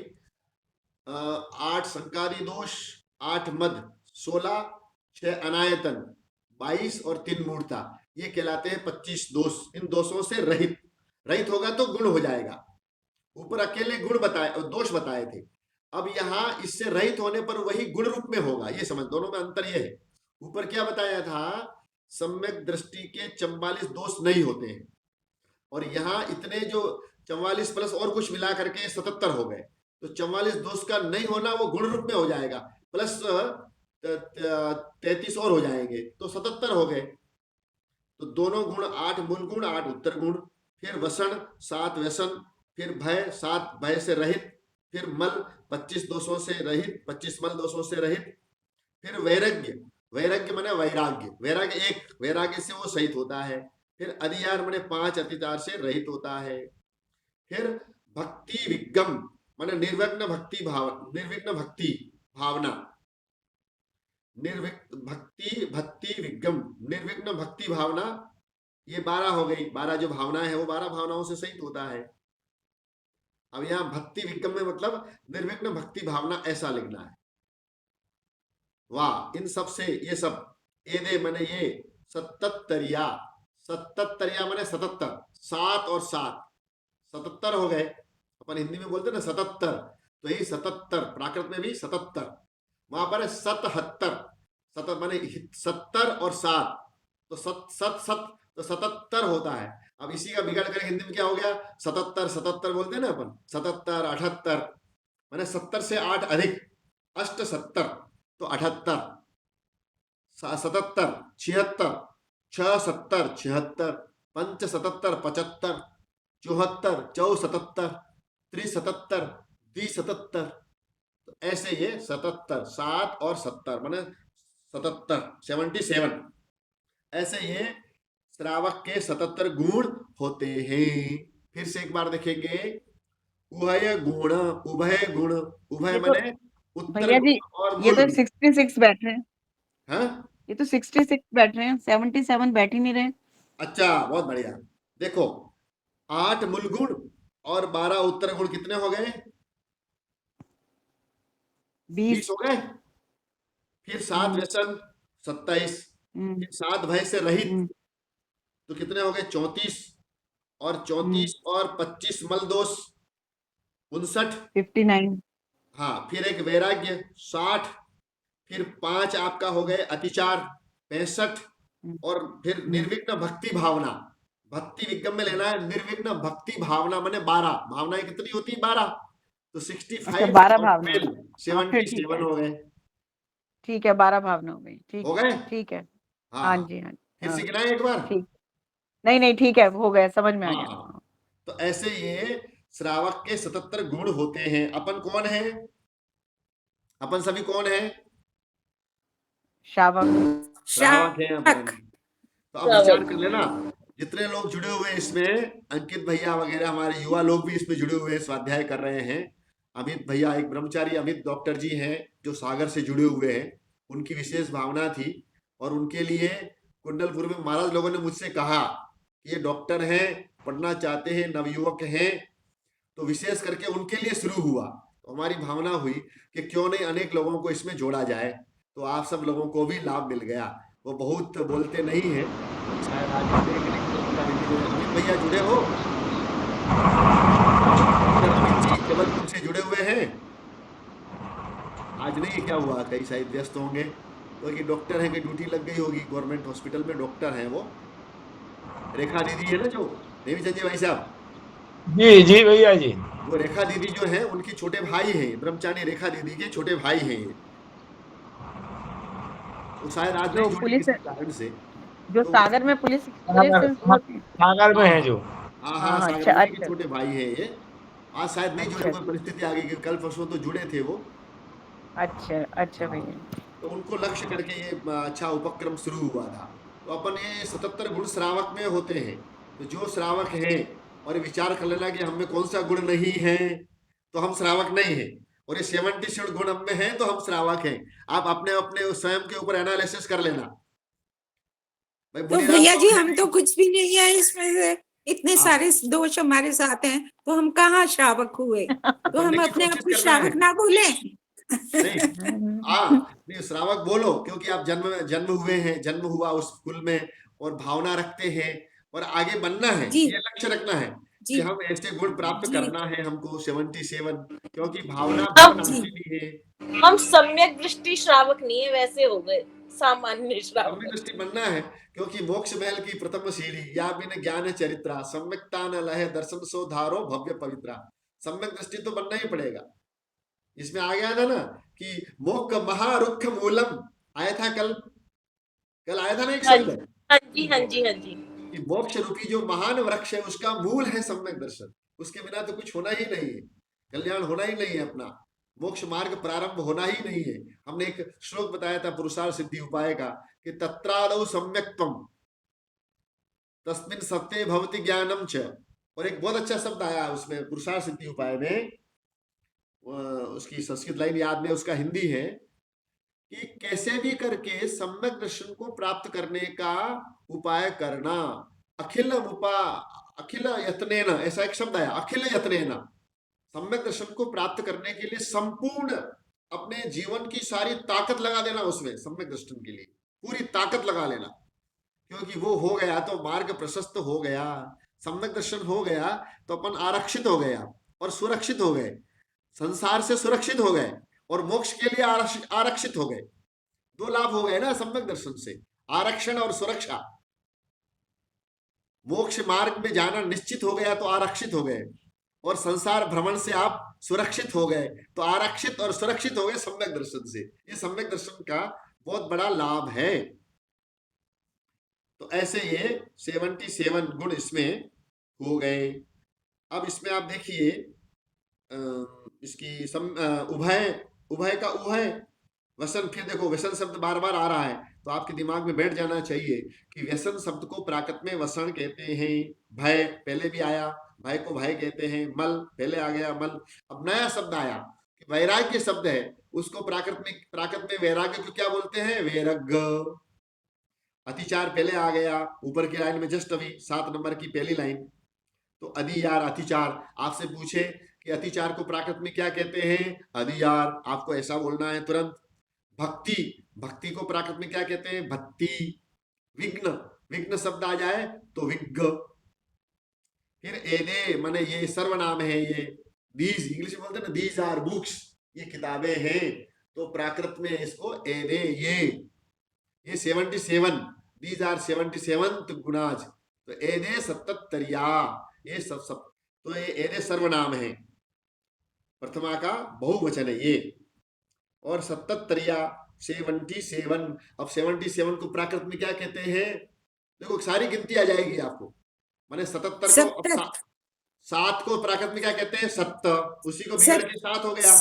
8 संकारी दोष, 8 मद, 16, 6 अनायतन, 22 और 3 मूर्ता, ये कहलाते हैं 25 दोष। इन दोषों से रहित, रहित होगा तो गुण हो जाएगा। ऊपर अकेले गुण बताए, दोष बताए थे। अब यहाँ इससे रहित होने पर वही गुण रूप में होगा, ये समझ, दोनों में अंतर ये है। ऊपर क्या बताया था? सम्यक दृष्टि के 44 दोष नहीं होते हैं, और यहाँ इतने जो 44 प्लस और कुछ मिला करके 77 हो गए। तो 44 दोष का नहीं होना वो गुण रूप में हो जाएगा, प्लस 33 और हो जाएंगे तो 77 हो गए। तो दोनों गुण 8 मूल गुण, 8 उत्तर गुण। फिर वसन 7 व्यसन, फिर भय 7 भय से रहित, फिर मल 25 दोषों से रहित, 25 मल दोषों से रहित। फिर वैराग्य, वैराग्य माने वैराग्य, वैराग्य एक वैराग्य से वो सहित होता है। फिर अधिकार माने 5 अतिचार से रहित होता है। फिर भक्ति विगम माने निर्विघ्न भक्ति भाव, निर्विघ्न भक्ति भावना, भक्ति विगम, निर्विघ्न भक्ति भावना, ये 12 हो गई। 12 जो भावनाएं है वो 12 भावनाओं से सहित होता है। अब यहाँ भक्ति विगम में मतलब निर्विघ्न भक्ति भावना, ऐसा लिखना है। वाह, इन सब से ये सब एदे माने ये 77 माने 77, 7 और 7 77 हो गए। अपन हिंदी में बोलते ना 77, तो यही 77, प्राकृत में भी 77, वहां पर है 77 माने 70 और 7, तो तो 77 होता है। अब इसी का बिगाड़ कर हिंदी में क्या हो गया? 77 बोलते हैं ना अपन, 77 78 माने 70 से 8 अधिक। अष्ट 70 तो 78, 77 76, 6 70 76, 5 77 75, 74 74, 3 77, 2 77, तो ऐसे ये 77 7 और 70 माने 77 77, ऐसे ये श्रावक के 77 गुण होते हैं। फिर से एक बार देखेंगे, उभय गुण, उभय गुण, उभय ये तो माने उत्तर भैया जी, गुण और ये मूल तो गुण। 66 बैठ रहे हैं। हाँ ये तो 66 बैठ रहे हैं, 77 बैठ ही नहीं रहे। अच्छा, बहुत बढ़िया। देखो 8 मूल गुण और 12 उत्तर गुण कितने हो गए? 20 20। हो गए। फिर 7 व्यसन 27, फिर 7 भय से रहित तो कितने हो गए? 34, और 34 और 25 मल दोष 59, 59। हाँ फिर एक वैराग्य 60, फिर 5 आपका हो गए अतिचार 65, और फिर निर्विघ्न भक्ति भावना, भक्ति विगम में लेना है, निर्विघ्न भक्ति भावना माने 12, भावनाएं कितनी होती है? 12, तो 65 अच्छा, 12 और भावना। 12 हाँ, फिर ठीक 77 है, हो गए। ठीक है, 12 भावना हो गई। हो ठीक गए? है, ठीक है। हाँ हाँ हाँ, जी, हाँ जी, फिर हाँ, से गिनाएं एक बार। ठीक। नहीं नहीं, ठीक है, हो गया, समझ में आ हाँ गया। हाँ, तो ऐसे ये श्रावक के 77 गुण होते हैं। अपन कौन है? अपन सभी कौन है? श्रावक। श्रावक है अपन। श्रावक। तो अब विचार कर लेना, जितने लोग जुड़े हुए हैं इसमें, अंकित भैया वगैरह हमारे युवा लोग भी इसमें जुड़े हुए हैं, स्वाध्याय कर रहे हैं। अमित भैया एक ब्रह्मचारी अमित डॉक्टर जी हैं जो सागर से जुड़े हुए हैं, उनकी विशेष भावना थी, और उनके लिए कुंडलपुर में महाराज लोगों ने मुझसे कहा कि ये डॉक्टर हैं, पढ़ना चाहते हैं, नवयुवक हैं, तो विशेष करके उनके लिए शुरू हुआ। तो हमारी भावना हुई कि क्यों नहीं अनेक लोगों को इसमें जोड़ा जाए, तो आप सब लोगों को भी लाभ मिल गया। वो बहुत बोलते नहीं है, शायद आज देखने को मिलता है। अमित भैया जुड़े हो? अमित जी जबलपुर से जुड़े हुए हैं। आज नहीं, क्या हुआ, कई शायद व्यस्त होंगे, क्योंकि डॉक्टर हैं कि ड्यूटी लग गई होगी, गवर्नमेंट हॉस्पिटल में डॉक्टर हैं वो। रेखा दीदी है ना जो, देवी संजय भाई साहब, जी जी भैया जी। वो रेखा दीदी जो है उनके छोटे भाई हैं, ब्रह्मचारी रेखा दीदी के छोटे भाई हैं ये। वो शायद आज जो नहीं जुड़े पुलिस, किसी कारण से, जो तो सागर में पुलिस होती है। सागर में हाँ है हाँ जो। हाँ हाँ, हाँ, सागर अच्छा में उन्हीं के अच्छा छोटे भाई हैं ये। आज शायद नहीं जुड़े, अच्छा कोई परिस्थिति आ गई कि कल परसों तो जुड़े थे वो। अच्छा अच्छा हाँ, भैया। तो उनको लक्ष्य करके ये अच्छा उपक्रम शुरू हुआ था। तो अपन ये 77 गुण श्रावक में होते हैं। तो जो श्रावक है और ये विचार कर लेना कि हम में कौन सा गुण नहीं है, तो हम श्रावक नहीं है, और ये 77 गुण हम में है तो हम श्रावक हैं। आप अपने अपने स्वयं के ऊपर एनालिसिस कर लेना। भाई तो मुनिराज भैया जी तो है हम नहीं। तो कुछ भी नहीं है इसमें से, इतने हाँ, सारे दोष हमारे साथ हैं, तो हम कहाँ श्रावक हुए? तो तो बनने हम की अपने आप कोशिश को करना है। श्रावक ना बोले। नहीं, नहीं श्रावक बोलो, क्योंकि आप जन्म हुए हैं, जन्म हुआ उस कुल में, और भावना रखते हैं, और आगे बनना है, जी ये लक्ष्य रखना है जी कि हम ऐसे गुण प्राप्त जी करना है हमको 77, क्योंकि भावना हम बहुत जी। नाशीली है। हम सम्यक दृष्टि श्रावक नहीं है, वैसे हो गए सामान्य सम्यक श्रावक। दृष्टि बनना है, क्योंकि मोक्ष महल की प्रथम सीढ़ी या बिन ज्ञान चरित्रा, सम्यकता न लहे दर्शन सो धारो भव्य पवित्रा। सम्यक दृष्टि तो बनना ही पड़ेगा। इसमें आ गया ना कि मोक्ष महारुक्ष मूलम, आया था कल आया था ना एक हाँ शब्द, जी हाँ जी हाँ जी हाँ जी। कि मोक्ष रूपी जो महान वृक्ष है उसका मूल है सम्यक दर्शन। उसके बिना तो कुछ होना ही नहीं है, कल्याण होना ही नहीं है, अपना मोक्ष मार्ग प्रारंभ होना ही नहीं है। हमने एक श्लोक बताया था पुरुषार्थ सिद्धि उपाय का, कि तत्रादौ सम्यक्त्वम तस्मिन् सत्ये भवति ज्ञानम च। और एक बहुत अच्छा शब्द आया उसमें पुरुषार्थ सिद्धि उपाय में, उसकी संस्कृत लाइन याद नहीं, उसका हिंदी है कि कैसे भी करके सम्यक दर्शन को प्राप्त करने का उपाय करना। अखिल यत्नेन, ऐसा एक शब्द आया, अखिल यत्नेन, सम्यक दर्शन को प्राप्त करने के लिए संपूर्ण अपने जीवन की सारी ताकत लगा देना, उसमें सम्यक दर्शन के लिए पूरी ताकत लगा लेना, क्योंकि वो हो गया तो मार्ग प्रशस्त हो गया। सम्यक दर्शन हो गया तो अपन आरक्षित हो गया और सुरक्षित हो गए, संसार से सुरक्षित हो गए और मोक्ष के लिए आरक्षित हो गए। दो लाभ हो गए ना सम्यक दर्शन से, आरक्षण और सुरक्षा। मोक्ष मार्ग में जाना निश्चित हो गया तो आरक्षित हो गए, और संसार भ्रमण से आप सुरक्षित हो गए, तो आरक्षित और सुरक्षित हो गए सम्यक दर्शन से। ये सम्यक दर्शन का बहुत बड़ा लाभ है। तो ऐसे ये 77 गुण इसमें हो गए। अब इसमें आप देखिए इसकी उभय, उभय का उभय वसन, फिर देखो व्यसन शब्द बार बार आ रहा है, तो आपके दिमाग में बैठ जाना चाहिए कि व्यसन शब्द को प्राकृत में वसन कहते हैं। भय पहले भी आया, भय को भय कहते हैं। मल पहले आ गया मल। अब नया शब्द आया कि वैराग्य शब्द है, उसको प्राकृत में वैराग्य को क्या बोलते हैं? वैरग्य। अतिचार पहले आ गया, ऊपर की लाइन में जस्ट अभी 7 नंबर की पहली लाइन। तो अधियार अतिचार, आपसे पूछे कि अतिचार को प्राकृत में क्या कहते हैं? अधियार, आपको ऐसा बोलना है तुरंत। भक्ति, भक्ति को प्राकृत में क्या कहते हैं? भक्ति। विघ्न, विघ्न शब्द आ जाए तो विज्ञ। फिर एदे माने ये सर्वनाम है, ये दीज इंग्लिश में बोलते हैं ना, दीज आर बुक्स, ये किताबें हैं, तो प्राकृत में इसको एदे, ये 77, दीज आर 77 गुणाज, तो एदे 77, ये सब तो ये एदे सर्वनाम है, प्रथमा का बहुवचन है ये। और 77 अब 77 को प्राकृत में क्या कहते हैं? देखो सारी गिनती आ जाएगी आपको। माने 77 को, अब 7 को प्राकृत में क्या कहते हैं? सत्त, उसी को बिगड़ के 7 हो गया।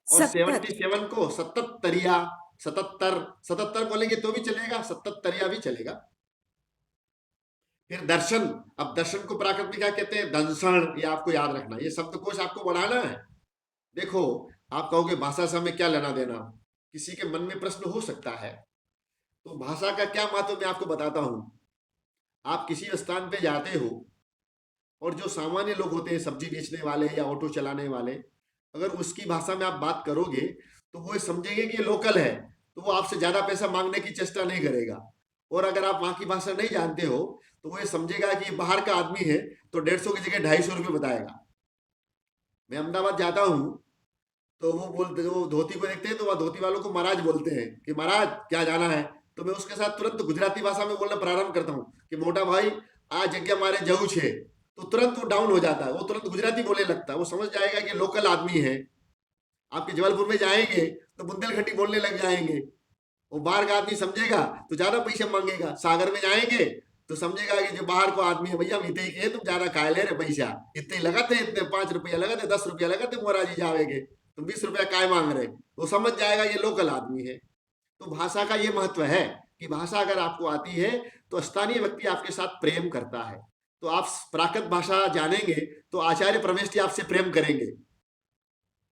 और 77 को 77 बोलेंगे तो भी चलेगा, 77 भी चलेगा। फिर दर्शन, अब दर्शन को प्राकृत में क्या कहते हैं? दंशन, ये आपको याद रखना, ये शब्दकोश आपको बढ़ाना है। देखो आप कहोगे भाषा से हमें क्या लेना देना, किसी के मन में प्रश्न हो सकता है। तो भाषा का क्या महत्व मैं आपको बताता हूं। आप किसी स्थान पे जाते हो और जो सामान्य लोग होते हैं, सब्जी बेचने वाले या ऑटो चलाने वाले, अगर उसकी भाषा में आप बात करोगे तो वो समझेंगे कि ये लोकल है, तो वो आपसे ज्यादा पैसा मांगने की चेष्टा नहीं करेगा। और अगर आप वहां की भाषा नहीं जानते हो तो वो ये समझेगा कि ये बाहर का आदमी है, तो 150 की जगह 250 रुपये बताएगा। मैं अहमदाबाद जाता हूँ तो वो बोलते, वो धोती को देखते हैं तो वह धोती वालों को महाराज बोलते हैं कि महाराज क्या जाना है, तो मैं उसके साथ तुरंत गुजराती भाषा में बोलना प्रारंभ करता हूँ कि मोटा भाई आ जगह मारे जऊ छे, तो तुरंत वो डाउन हो जाता है, वो तुरंत गुजराती बोलने लगता है। वो समझ जाएगा कि लोकल आदमी है। आपके जबलपुर में जाएंगे तो बुंदेलखंडी बोलने लग जाएंगे, वो बाहर का आदमी समझेगा तो ज्यादा पैसे मांगेगा। सागर में जाएंगे तो समझेगा कि जो बाहर को आदमी है, भैया हम इतने के तुम ज्यादा खा ले रहे पैसा, इतने लगाते हैं, इतने 5 रुपया लगाते, 10 रुपया लगाते, मोरा जी जावेगे तुम 20 रुपया काय मांग रहे, तो समझ जाएगा ये लोकल आदमी है। तो भाषा का ये महत्व है कि भाषा अगर आपको आती है तो स्थानीय व्यक्ति आपके साथ प्रेम करता है। तो आप प्राकृत भाषा जानेंगे तो आचार्य प्रमेश जी आपसे प्रेम करेंगे।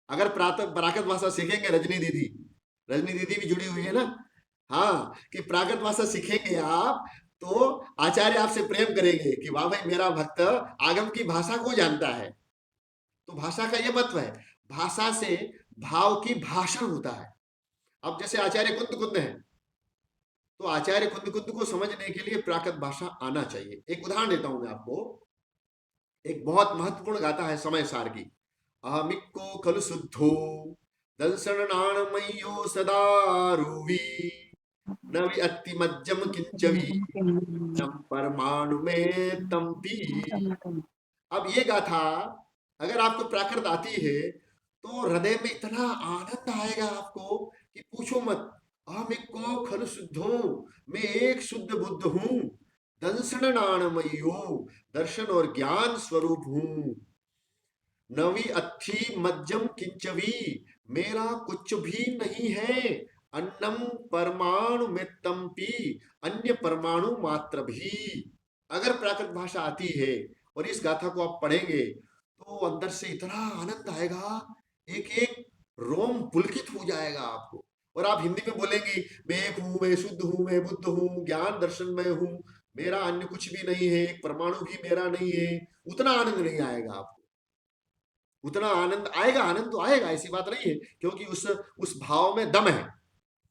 अगर प्राकृत भाषा सीखेंगे, रजनी दीदी भी जुड़ी हुई है ना, हाँ, कि प्राकृत भाषा सीखेंगे आप तो आचार्य आपसे प्रेम करेंगे कि वाह भाई मेरा भक्त आगम की भाषा को जानता है। तो भाषा का ये महत्व है। भाषा से भाव की भाषण होता है। अब जैसे आचार्य कुंद है, तो आचार्य कुंद को समझने के लिए प्राकृत भाषा आना चाहिए। एक उदाहरण देता हूं मैं आपको, एक बहुत महत्वपूर्ण गाथा है समय सार की। अहमिक्को खलु शुद्धो दंसरणाणमय्यो सदारुवी नवि अति मज्जम किंचवी परमाणु में तंपी। अब ये गाथा अगर आपको प्राकृत आती है तो हृदय में इतना आनंद आएगा आपको कि पूछो मत। अहमिक्को खलु शुद्धो, मैं एक शुद्ध बुद्ध हूं, दंसरणाणमय्यो, दर्शन और ज्ञान स्वरूप हूं, नवी अथी मज्जम किंचवी, मेरा कुछ भी नहीं है, अन्नम परमाणु में तंपी, अन्य परमाणु मात्र भी। अगर प्राकृत भाषा आती है और इस गाथा को आप पढ़ेंगे तो अंदर से इतना आनंद आएगा, एक एक रोम पुलकित हो जाएगा आपको। और आप हिंदी में बोलेंगी मैं एक हूं, मैं शुद्ध हूं, मैं बुद्ध हूं, ज्ञान दर्शन में हूं, मेरा अन्य कुछ भी नहीं है, एक परमाणु भी मेरा नहीं है, उतना आनंद नहीं आएगा आपको। उतना आनंद आएगा, आनंद तो आएगा, ऐसी बात नहीं है, क्योंकि उस भाव में दम है।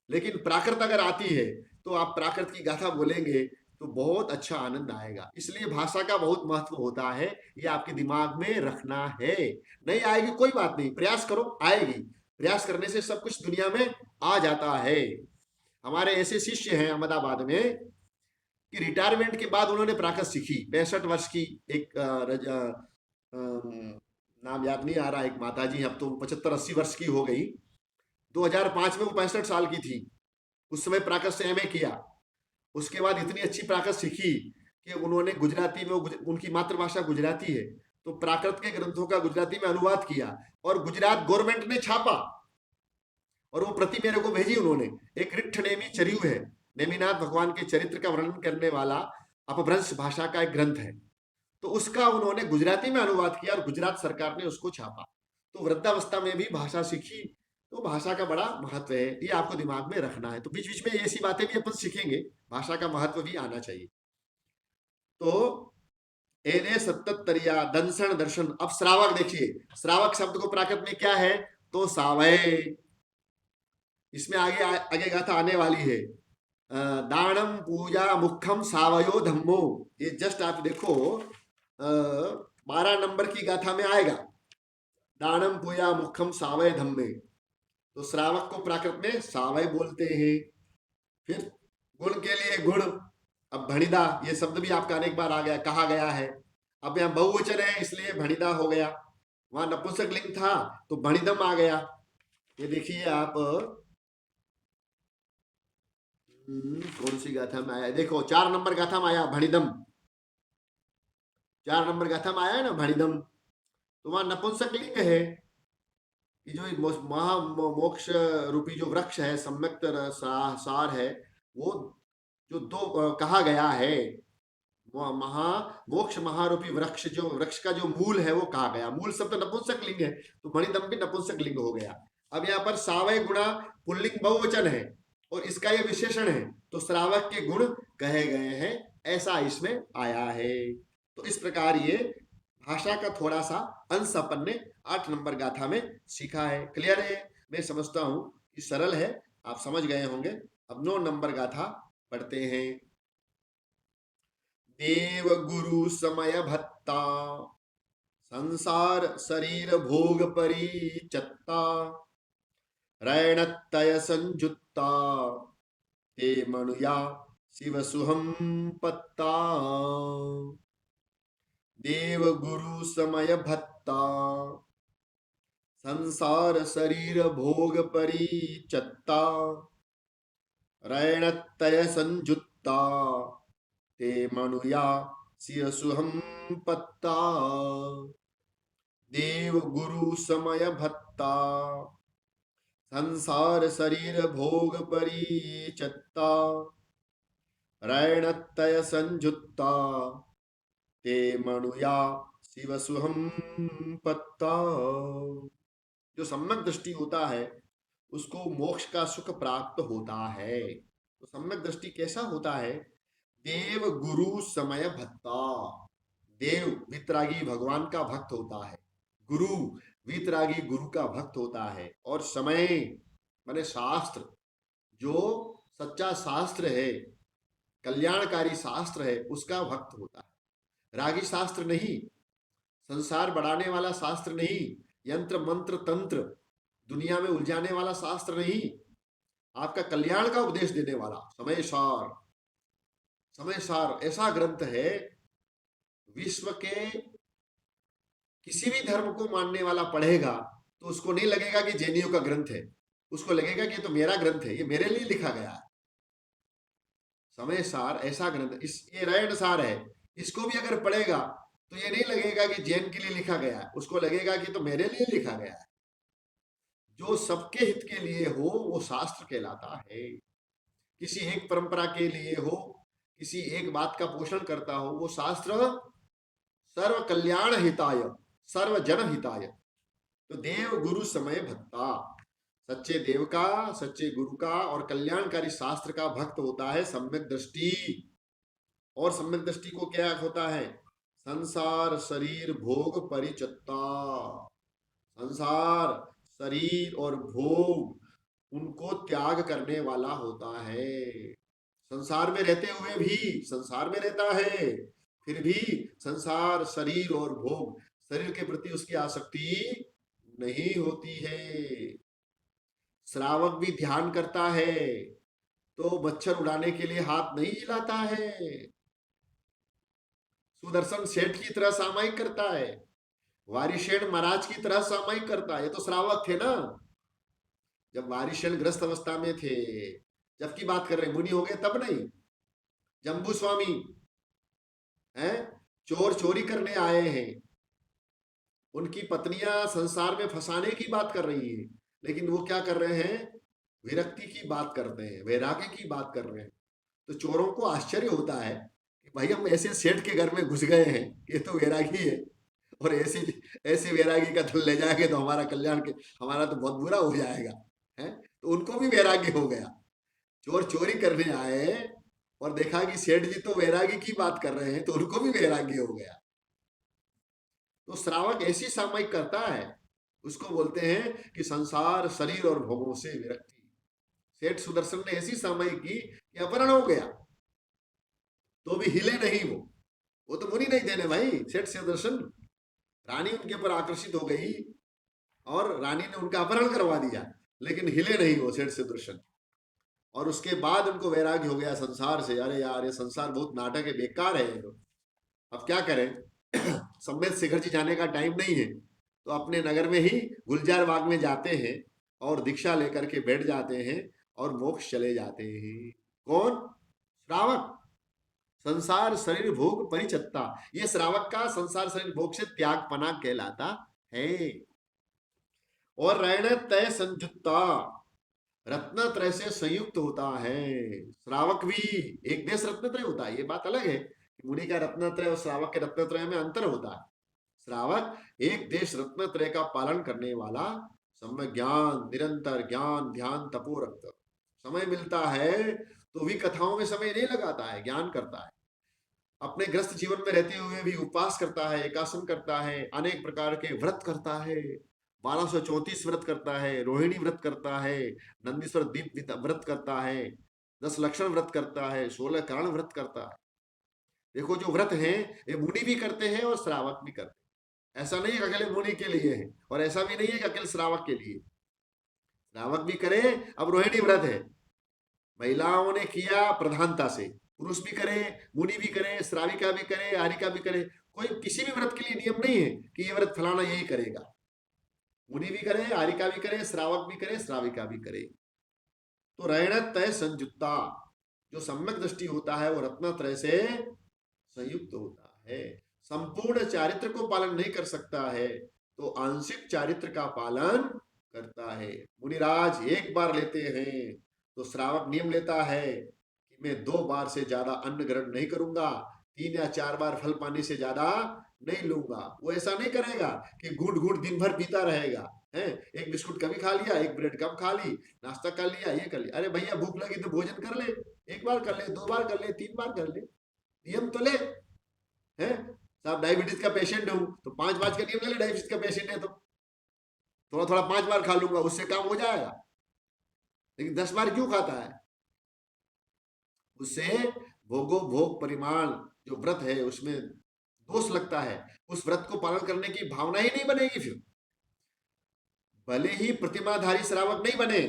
लेकिन प्राकृत अगर आती है तो आप प्राकृत की गाथा बोलेंगे तो बहुत अच्छा आनंद आएगा। इसलिए भाषा का बहुत महत्व होता है, ये आपके दिमाग में रखना है। नहीं आएगी कोई बात नहीं, प्रयास करो, आएगी। प्रयास करने से सब कुछ दुनिया में आ जाता है। हमारे ऐसे शिष्य हैं अहमदाबाद में कि रिटायरमेंट के बाद उन्होंने प्राकृत सीखी। 65 वर्ष की एक नाम याद नहीं आ रहा, एक माता जी, अब तो 75-80 वर्ष की हो गई। 2005 में वो 65 साल की थी। उस समय प्राकृत से एमए किया। उसके बाद इतनी अच्छी प्राकृत सीखी कि उन्होंने गुजराती में, उनकी मातृभाषा गुजराती है, तो प्राकृत के ग्रंथों का गुजराती में अनुवाद किया और गुजरात गवर्नमेंट ने छापा और वो प्रति मेरे को भेजी उन्होंने। एक रिट्ठ नेमी चरियु है, नेमिनाथ भगवान के चरित्र का वर्णन करने वाला अपभ्रंश भाषा का एक ग्रंथ है, तो उसका उन्होंने गुजराती में अनुवाद किया और गुजरात सरकार ने उसको छापा। तो वृद्धावस्था में भी भाषा सीखी, तो भाषा का बड़ा महत्व है, ये आपको दिमाग में रखना है। तो बीच बीच में ऐसी बातें भी अपन सीखेंगे, भाषा का महत्व भी आना चाहिए। तो एने सत्तरिया दंसन दर्शन। अब श्रावक देखिए, श्रावक शब्द को प्राकृत में क्या है, तो सावय। इसमें आगे गाथा आने वाली है, दानम पूजा मुखम सावयो धम्मो। ये जस्ट आप देखो 12 नंबर की गाथा में आएगा, दानम पूजा मुखम सावय धम्मे। तो श्रावक को प्राकृत में सावय बोलते हैं। फिर गुण के लिए गुण, अब भणिदा ये शब्द भी आपका अनेक बार आ गया, कहा गया है। अब यहाँ बहुवचन है इसलिए भणिदा हो गया, वहां नपुंसक लिंग था तो भणिदम आ गया। ये देखिए आप कौन सी गाथा में आया, देखो 4 नंबर गाथा में आया भणिदम, 4 नंबर गाथा में आया है ना भणिदम, तो वहां नपुंसक लिंग है कि जो मोक्ष रूपी जो वृक्ष है, सम्यक सार है, वो जो दो कहा गया है, मोक्ष महारूपी वृक्ष, जो वृक्ष का जो मूल है वो कहा गया। मूल शब्द नपुंसक लिंग है, तो भणिदम भी नपुंसक लिंग हो गया। अब यहाँ पर सावय गुणा पुल्लिंग बहुवचन है और इसका ये विशेषण है, तो श्रावक के गुण कहे गए हैं, ऐसा इसमें आया है। तो इस प्रकार ये भाषा का थोड़ा सा अंश अपन ने 8 नंबर गाथा में सीखा है। क्लियर है? मैं समझता हूं कि सरल है, आप समझ गए होंगे। अब 9 नंबर गाथा पढ़ते हैं। देव गुरु समय भत्ता, संसार शरीर भोग परिचत्ता, रैणत्तय संजुत्ता, ते मनुया शिव सुहम पत्ता। देव गुरु समय भत्ता, संसार शरीर भोग परिचत्ता, रैणत्तय संजुत्ता, ते मनुया शिव सुहम पत्ता। देव गुरु समय भत्ता, संसार शरीर भोग परिचत्ता, रैणत्तय संजुत्ता, ते मनुया शिव सुहम पत्ता। जो सम्यक दृष्टि होता है उसको मोक्ष का सुख प्राप्त होता है। तो सम्यक दृष्टि कैसा होता है? देव गुरु समय भत्ता। देव वितरागी भगवान का भक्त होता है, गुरु वितरागी गुरु का भक्त होता है, और समय माने शास्त्र, जो सच्चा शास्त्र है, कल्याणकारी शास्त्र है, उसका भक्त होता है। रागी शास्त्र नहीं, संसार बढ़ाने वाला शास्त्र नहीं, यंत्र मंत्र तंत्र दुनिया में उलझाने वाला शास्त्र नहीं, आपका कल्याण का उपदेश देने वाला समय सार। समय सार ऐसा ग्रंथ है, विश्व के किसी भी धर्म को मानने वाला पढ़ेगा तो उसको नहीं लगेगा कि जैनियों का ग्रंथ है, उसको लगेगा कि ये तो मेरा ग्रंथ है, ये मेरे लिए लिखा गया है। समय सार ऐसा ग्रंथ, ये रैण सार है, इसको भी अगर पढ़ेगा तो ये नहीं लगेगा कि जैन के लिए लिखा गया है, उसको लगेगा कि तो मेरे लिए लिखा गया है। जो सबके हित के लिए हो वो शास्त्र कहलाता है। किसी एक परंपरा के लिए हो, किसी एक बात का पोषण करता हो, वो शास्त्र सर्व कल्याण हिताय, सर्व जन हिताय। तो देव गुरु समय भक्ता, सच्चे देव का, सच्चे गुरु का और कल्याणकारी शास्त्र का भक्त होता है सम्यक दृष्टि। और सम्यक दृष्टि को क्या होता है? संसार शरीर भोग परिचत्ता। संसार शरीर और भोग उनको त्याग करने वाला होता है। संसार में रहते हुए भी संसार में रहता है, फिर भी संसार शरीर और भोग, शरीर के प्रति उसकी आसक्ति नहीं होती है। श्रावक भी ध्यान करता है तो मच्छर उड़ाने के लिए हाथ नहीं हिलाता है, सुदर्शन सेठ की तरह सामायिक करता है। वारिशेन महाराज की तरह सामायिक करता। ये तो श्रावक थे ना, जब वारिशेन ग्रस्त अवस्था में थे, जब की बात कर रहे हैं, मुनि हो गए तब नहीं। जम्बू स्वामी हैं, चोर चोरी करने आए हैं, उनकी पत्नियां संसार में फंसाने की बात कर रही है, लेकिन वो क्या कर रहे हैं, विरक्ति की बात करते हैं, वैराग्य की बात कर रहे हैं। तो चोरों को आश्चर्य होता है कि भाई हम ऐसे सेठ के घर में घुस गए हैं, ये तो वैरागी है, और ऐसी ऐसे वैरागी का धन ले जाएंगे तो हमारा कल्याण के, हमारा तो बहुत बुरा हो जाएगा है। तो उनको भी वैराग्य हो गया। चोर चोरी करने आए और देखा कि सेठ जी तो वैरागी की बात कर रहे हैं, तो उनको भी वैराग्य हो गया। तो श्रावक ऐसी सामायिक करता है, उसको बोलते हैं कि संसार शरीर और भोगों से विरक्ति। सेठ सुदर्शन ने ऐसी सामायिक की कि अपहरण हो गया, तो भी हिले नहीं। वो तो मुनि नहीं देने भाई, सेठ सुदर्शन। रानी उनके ऊपर आकर्षित हो गई और रानी ने उनका अपहरण करवा दिया, लेकिन हिले नहीं वो सेठ सुदर्शन। और उसके बाद उनको वैराग्य हो गया संसार से। अरे यार, ये संसार बहुत नाटक है, बेकार है ये तो, अब क्या करें। सम्मेत शिखर जी जाने का टाइम नहीं है, तो अपने नगर में ही गुलजार बाग में जाते हैं और दीक्षा लेकर के बैठ जाते हैं और मोक्ष चले जाते हैं। कौन? श्रावक। संसार शरीर भोग परिचत्ता, ये श्रावक का संसार शरीर भोग से त्याग पना कहलाता है। और रैण तय संयुक्ता, रत्नत्रय से संयुक्त होता है। श्रावक भी एक देश रत्नत्रय होता है, ये बात अलग है। मुनि का रत्नत्रय और श्रावक के रत्नत्रय में अंतर होता है। श्रावक एक देश रत्नत्रय का पालन करने वाला, सम्यक ज्ञान, निरंतर ज्ञान, ध्यान, तपो रक्त, समय मिलता है तो भी कथाओं में समय नहीं लगाता है, ज्ञान करता है। अपने ग्रस्त जीवन में रहते हुए भी उपवास करता है, एकासन करता है, अनेक प्रकार के व्रत करता है, 1234 व्रत करता है, रोहिणी व्रत करता है, नंदीश्वर दीप व्रत करता है, 10 लक्षण व्रत करता है, 16 करण व्रत करता है। देखो जो व्रत हैं ये मुनि भी करते हैं और श्रावक भी करते हैं। ऐसा नहीं है कि अकेले मुनि के लिए है, और ऐसा भी नहीं है कि अकेले श्रावक के लिए। श्रावक भी करे। अब रोहिणी व्रत है, महिलाओं ने किया प्रधानता से, पुरुष भी करे, मुनि भी करे, श्राविका भी करे, आरिका भी करे। कोई किसी भी व्रत के लिए नियम नहीं है कि ये व्रत फलाना यही करेगा। मुनि भी करे, आरिका भी करे, श्रावक भी करे, श्राविका भी करे। तो रैण तय संयुक्ता, जो सम्यक दृष्टि होता है वो रत्नत्रय से संयुक्त होता है। संपूर्ण चारित्र को पालन नहीं कर सकता है तो आंशिक चारित्र का पालन करता है। मुनिराज एक बार लेते हैं तो श्रावक नियम लेता है कि मैं 2 बार से ज्यादा अन्न ग्रहण नहीं करूंगा, 3 या 4 बार फल पानी से ज्यादा नहीं लूंगा। वो ऐसा नहीं करेगा कि घूट घूट दिन भर पीता रहेगा है। एक बिस्कुट कभी खा लिया, एक ब्रेड कम खा ली, नाश्ता कर लिया, ये कर लिया। अरे भैया भूख लगी तो भोजन कर ले, 1 बार कर ले, 2 बार कर ले, 3 बार कर ले, नियम तो ले है। साहब डायबिटीज का पेशेंट हूं तो 5 बार का नियम ले ले, डायबिटीज का पेशेंट है तो थोड़ा थोड़ा 5 बार खा लूंगा, उससे काम हो जाएगा। लेकिन 10 बार क्यों खाता है? उससे भोगो भोग परिमाण जो व्रत है उसमें दोष लगता है, उस व्रत को पालन करने की भावना ही नहीं बनेगी। फिर भले ही प्रतिमाधारी श्रावक नहीं बने,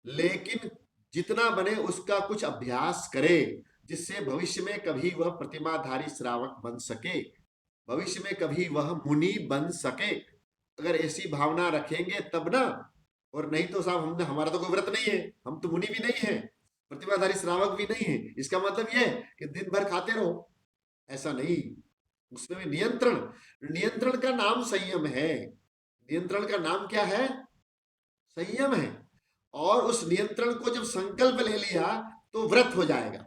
लेकिन जितना बने उसका कुछ अभ्यास करे, जिससे भविष्य में कभी वह प्रतिमाधारी श्रावक बन सके, भविष्य में कभी वह मुनि बन सके। अगर ऐसी भावना रखेंगे तब ना, और नहीं तो साहब हमने, हमारा तो कोई व्रत नहीं है, हम तो मुनि भी नहीं है, प्रतिमाधारी श्रावक भी नहीं है, इसका मतलब यह कि दिन भर खाते रहो, ऐसा नहीं। उसमें भी नियंत्रण, नियंत्रण का नाम संयम है। नियंत्रण का नाम क्या है? संयम है। और उस नियंत्रण को जब संकल्प ले लिया तो व्रत हो जाएगा।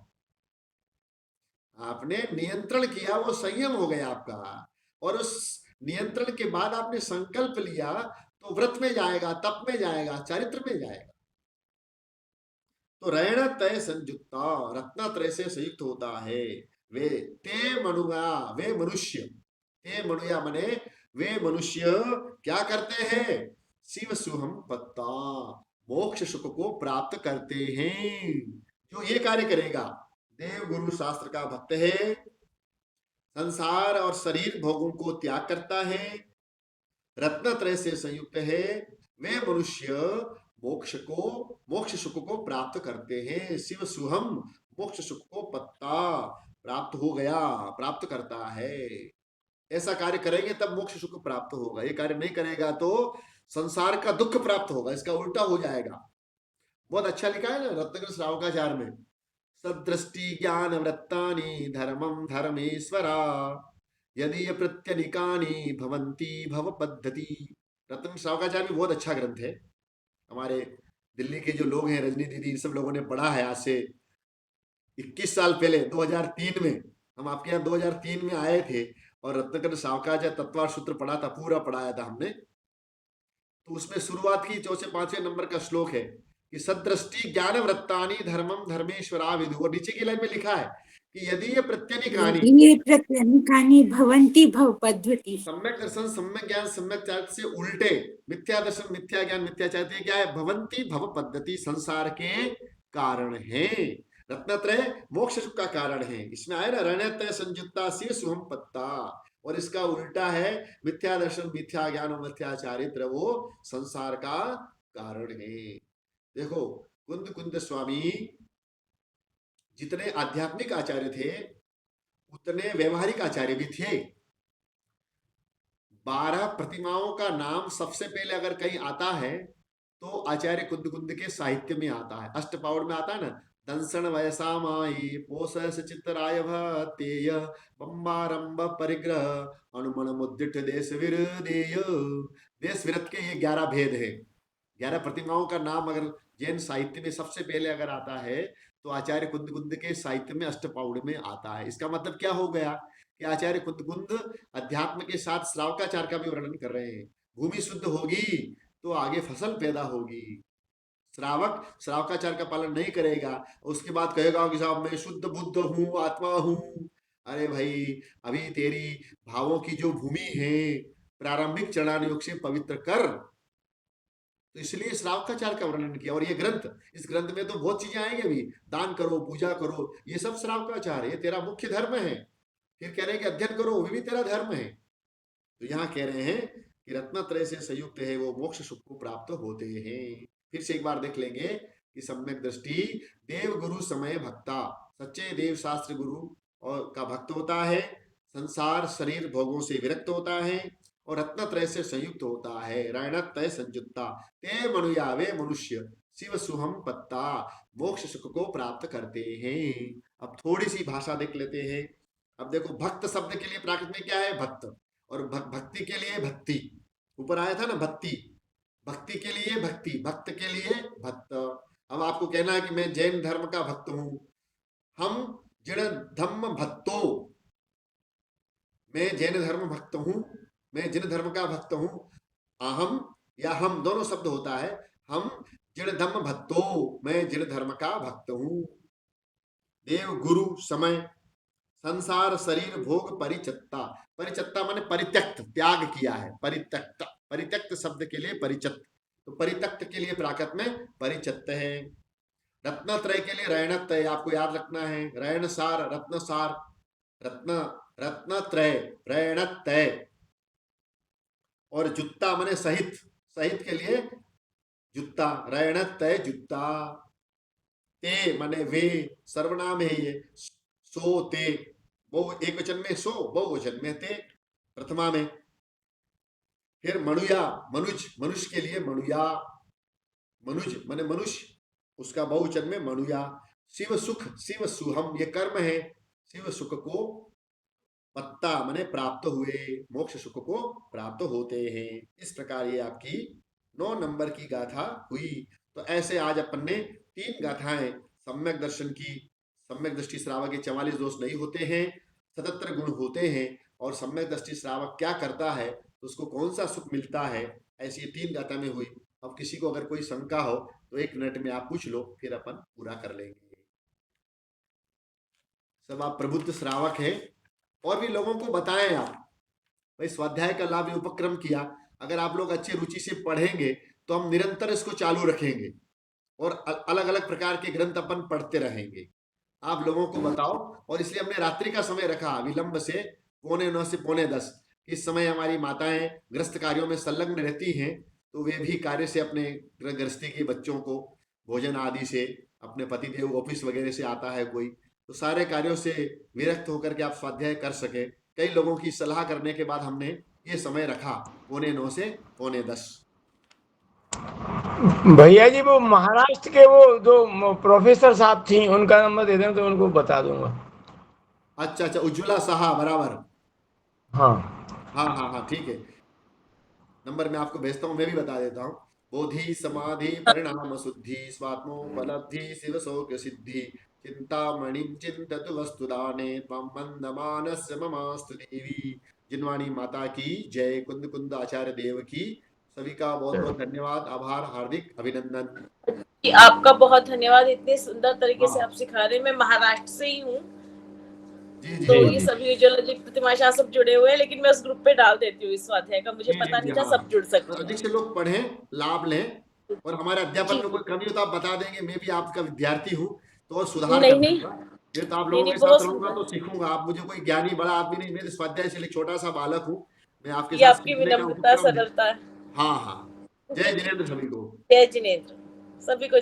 आपने नियंत्रण किया, वो संयम हो गया आपका, और उस नियंत्रण के बाद आपने संकल्प लिया तो व्रत में जाएगा, तप में जाएगा, चारित्र में जाएगा। तो रैण तय संयुक्ता, रत्नत्रय से संयुक्त होता है। वे ते मनुया, वे मनुष्य, ते मनुया मने वे मनुष्य क्या करते हैं? शिव सुहम पत्ता, मोक्ष सुख को प्राप्त करते हैं। जो ये कार्य करेगा, देव गुरु शास्त्र का भक्त है, संसार और शरीर भोगों को त्याग करता है, रत्नत्रय से संयुक्त है, वे मनुष्य मोक्ष सुख को प्राप्त करते हैं। शिव सुहम, मोक्ष सुख को पत्ता प्राप्त हो गया, प्राप्त करता है। ऐसा कार्य करेंगे तब मोक्ष सुख प्राप्त होगा। ये कार्य नहीं करेगा तो संसार का दुख प्राप्त होगा, इसका उल्टा हो जाएगा। बहुत अच्छा लिखा है ना रत्नाकर श्रावकाचार्य में, सदृष्टि ज्ञान वृत्तानि धर्मम धर्मेश्वरा यदि ये प्रत्यनिकानि भवंती भव पद्धति। रत्न श्रावकाचार्य भी बहुत अच्छा ग्रंथ है। हमारे दिल्ली के जो लोग हैं, रजनी दीदी, इन सब लोगों ने पढ़ा है। आज से 21 साल पहले 2003 में हम आपके यहाँ 2003 में आए थे और रत्नाकर श्रावकाचार्य तत्वार्थ सूत्र पढ़ा था, पूरा पढ़ाया था हमने। तो उसमें शुरुआत की 4 से 5वें नंबर का श्लोक है कि सदृष्टि ज्ञान वृत्तानि धर्मम धर्मेश्वरा विदु। और नीचे की लाइन में लिखा है कि यदि ये प्रत्यनिकानि ये प्रत्यनिकानि भवन्ति भव पद्धति। सम्यक दर्शन सम्यक ज्ञान सम्यक चारित्र से उल्टे मिथ्या दर्शन मिथ्या ज्ञान मिथ्या चारित्र क्या है? भवंती भव पद्धति, संसार के कारण है। रत्नत्रय मोक्ष सुख का कारण है। इसमें आया ना रणत्रय संयुक्ता शिव सुहम पत्ता, और इसका उल्टा है मिथ्या दर्शन मिथ्या ज्ञान और मिथ्या चारित्र, वो संसार का कारण है। देखो कुंद कुंद स्वामी जितने आध्यात्मिक आचार्य थे उतने व्यवहारिक आचार्य भी थे। 12 प्रतिमाओं का नाम सबसे पहले अगर कहीं आता है तो आचार्य कुंद कुंद के साहित्य में आता है। अष्टपाउड़ में आता है ना, दंसन वयसा माई पोष चित्तराय भतेय बम्बारंभ परिग्रह अनुमन मुद्दिठ देश विरदेय। देश विरत के ये 11 भेद है। 11 प्रतिमाओं का नाम अगर जैन साहित्य में सबसे पहले अगर आता है तो आचार्य कुंद कुंद के साहित्य में अष्टपाउड़ में आता है। इसका मतलब क्या हो गया कि आचार्य कुंद कुंद अध्यात्म के साथ श्रावकाचार का भी वर्णन कर रहे हैं। भूमि शुद्ध होगी तो आगे फसल पैदा होगी। श्रावक श्रावकाचार का पालन नहीं करेगा, उसके बाद कहेगा कि साहब मैं शुद्ध बुद्ध हूँ, आत्मा हूँ। अरे भाई, अभी तेरी भावों की जो भूमि है प्रारंभिक चरण योग से पवित्र कर। तो इसलिए श्रावकाचार का वर्णन किया। और ये ग्रंथ, इस ग्रंथ में तो बहुत चीजें आएंगे भी, दान करो पूजा करो, ये सब श्रावकाचार, ये तेरा मुख्य धर्म है। फिर कह रहे हैं कि अध्ययन करो, वो भी तेरा धर्म है। तो यहाँ कह रहे हैं कि रत्नत्रय से संयुक्त है वो मोक्ष सुख को प्राप्त होते हैं। फिर से एक बार देख लेंगे कि सम्यक दृष्टि देव गुरु समय भक्ता, सच्चे देव शास्त्र गुरु और का भक्त होता है, संसार शरीर भोगों से विरक्त होता है और रत्नत्रय से संयुक्त होता है। रणत्रय संयुक्ता ते मनुया वे मनुष्य शिव सुहम पत्ता, मोक्ष सुख को प्राप्त करते हैं। अब थोड़ी सी भाषा देख लेते हैं। अब देखो, भक्त शब्द के लिए प्राकृत में क्या है? भक्त। और भक्ति के लिए भक्ति, ऊपर आया था ना भक्ति, भक्ति के लिए भक्ति, भक्त के लिए भक्त। अब आपको कहना है कि मैं जैन धर्म का भक्त हूं, हम जिण धम्म भक्तो, मैं जैन धर्म भक्त हूं, मैं जिन धर्म का भक्त हूं। अहम या हम दोनों शब्द होता है। हम जिण धम्म भक्तो, मैं जिण धर्म का भक्त हूं। देव गुरु समय संसार शरीर भोग परिचत्ता, परिचत्ता माने परित्यक्त, त्याग किया है। परित्यक्त, परित्यक्त शब्द के लिए परिचत्त, तो परित्यक्त के लिए प्राकृत में परिचत्त है। रत्नत्रय के लिए रैणत्रय, आपको याद रखना है। रैणसार रत्नसार, रत्न रत्नत्रय रैणत्रय। और जुत्ता माने सहित, सहित के लिए जुत्ता, रैणत्रय जुत्ता। ते माने वे, सर्वनाम है ये। सो ते, बहु एक वचन में सो, बहुवचन में ते, प्रथमा में। फिर मनुया, मनुज, मनुष्य के लिए मनुया, मनुज माने मनुष्य, उसका बहुवचन में मनुया। शिव सुख, शिव सुहम, ये कर्म है। शिव सुख को पत्ता माने प्राप्त हुए, मोक्ष सुख को प्राप्त होते हैं। इस प्रकार ये आपकी 9 नंबर की गाथा हुई। तो ऐसे आज अपन ने 3 गाथाएं सम्यक दर्शन की। सम्यक दृष्टि श्रावक के 44 दोष नहीं होते हैं, 77 गुण होते हैं। और सम्यक दृष्टि श्रावक क्या करता है तो उसको कौन सा सुख मिलता है, ऐसी 3 गाथा में हुई। अब किसी को अगर कोई शंका हो तो 1 मिनट में आप पूछ लो, फिर अपन पूरा कर लेंगे। सब आप प्रबुद्ध श्रावक हैं, और भी लोगों को बताएं आप। भाई स्वाध्याय का लाभ उपक्रम किया, अगर आप लोग अच्छी रुचि से पढ़ेंगे तो हम निरंतर इसको चालू रखेंगे और अलग अलग प्रकार के ग्रंथ अपन पढ़ते रहेंगे। आप लोगों को बताओ, और इसलिए हमने रात्रि का समय रखा विलंब से 9:45 से 9:45। इस समय हमारी माताएं ग्रस्त कार्यों में संलग्न रहती हैं, तो वे भी कार्य से अपने गृहस्थी के बच्चों को भोजन आदि से, अपने पतिदेव ऑफिस वगैरह से आता है कोई, तो सारे कार्यों से विरक्त होकर के आप स्वाध्याय कर सके। कई लोगों की सलाह करने के बाद हमने ये समय रखा 8:45 से 8:45। भैया जी वो महाराष्ट्र के वो जो प्रोफेसर साहब थी उनका नंबर दे दें तो उनको बता दूंगा। अच्छा अच्छा, उज्ज्वला साहा, बराबर। हाँ हाँ हाँ हाँ, ठीक है, नंबर मैं आपको भेजता हूँ, मैं भी बता देता हूँ। बोधि समाधि परिणाम शुद्धि स्वात्मोपलब्धि शिव शोक सिद्धि चिंतामणि चिंततु वस्तुदाने त्वं मंदमानस्य ममास्तु देवी। जिनवाणी माता की जय। कुंद कुंद आचार्य देव की। सभी का बहुत बहुत धन्यवाद, आभार, हार्दिक अभिनंदन। कि आपका बहुत धन्यवाद, इतने सुंदर तरीके से हाँ आप सिखा रहे हैं। मैं महाराष्ट्र से ही हूँ, जी जी तो जी ये जी सभी उज्ज्वला जी, प्रतिमा शाह सब जुड़े हुए हैं, लेकिन मैं उस ग्रुप पे डाल देती हूँ इस स्वाध्याय का, मुझे जी पता जी जी, नहीं था हाँ, सब जुड़ और सकते अधिक हैं। से लोग पढ़ें, लाभ लें, और हमारे अध्यापन जी में कोई कमी हो तो आप बता देंगे, मैं भी आपका विद्यार्थी हूँ तो और सुधार नहीं कर नहीं दूंगा। ये तो आप नहीं लोगों नहीं, के साथ बहुत रहूंगा तो सुंदर। सीखूंगा, आप मुझे कोई ज्ञानी बड़ा आदमी नहीं, मैं तो स्वाध्याय से एक छोटा सा बालक हूँ, मैं आपके ये साथ आपकी सीखने का विनम्रता, उपक्रम है। सरलता है। हाँ हाँ, जय जिनेन्द्र सभी को। जय जिनेन्द्र सभी को।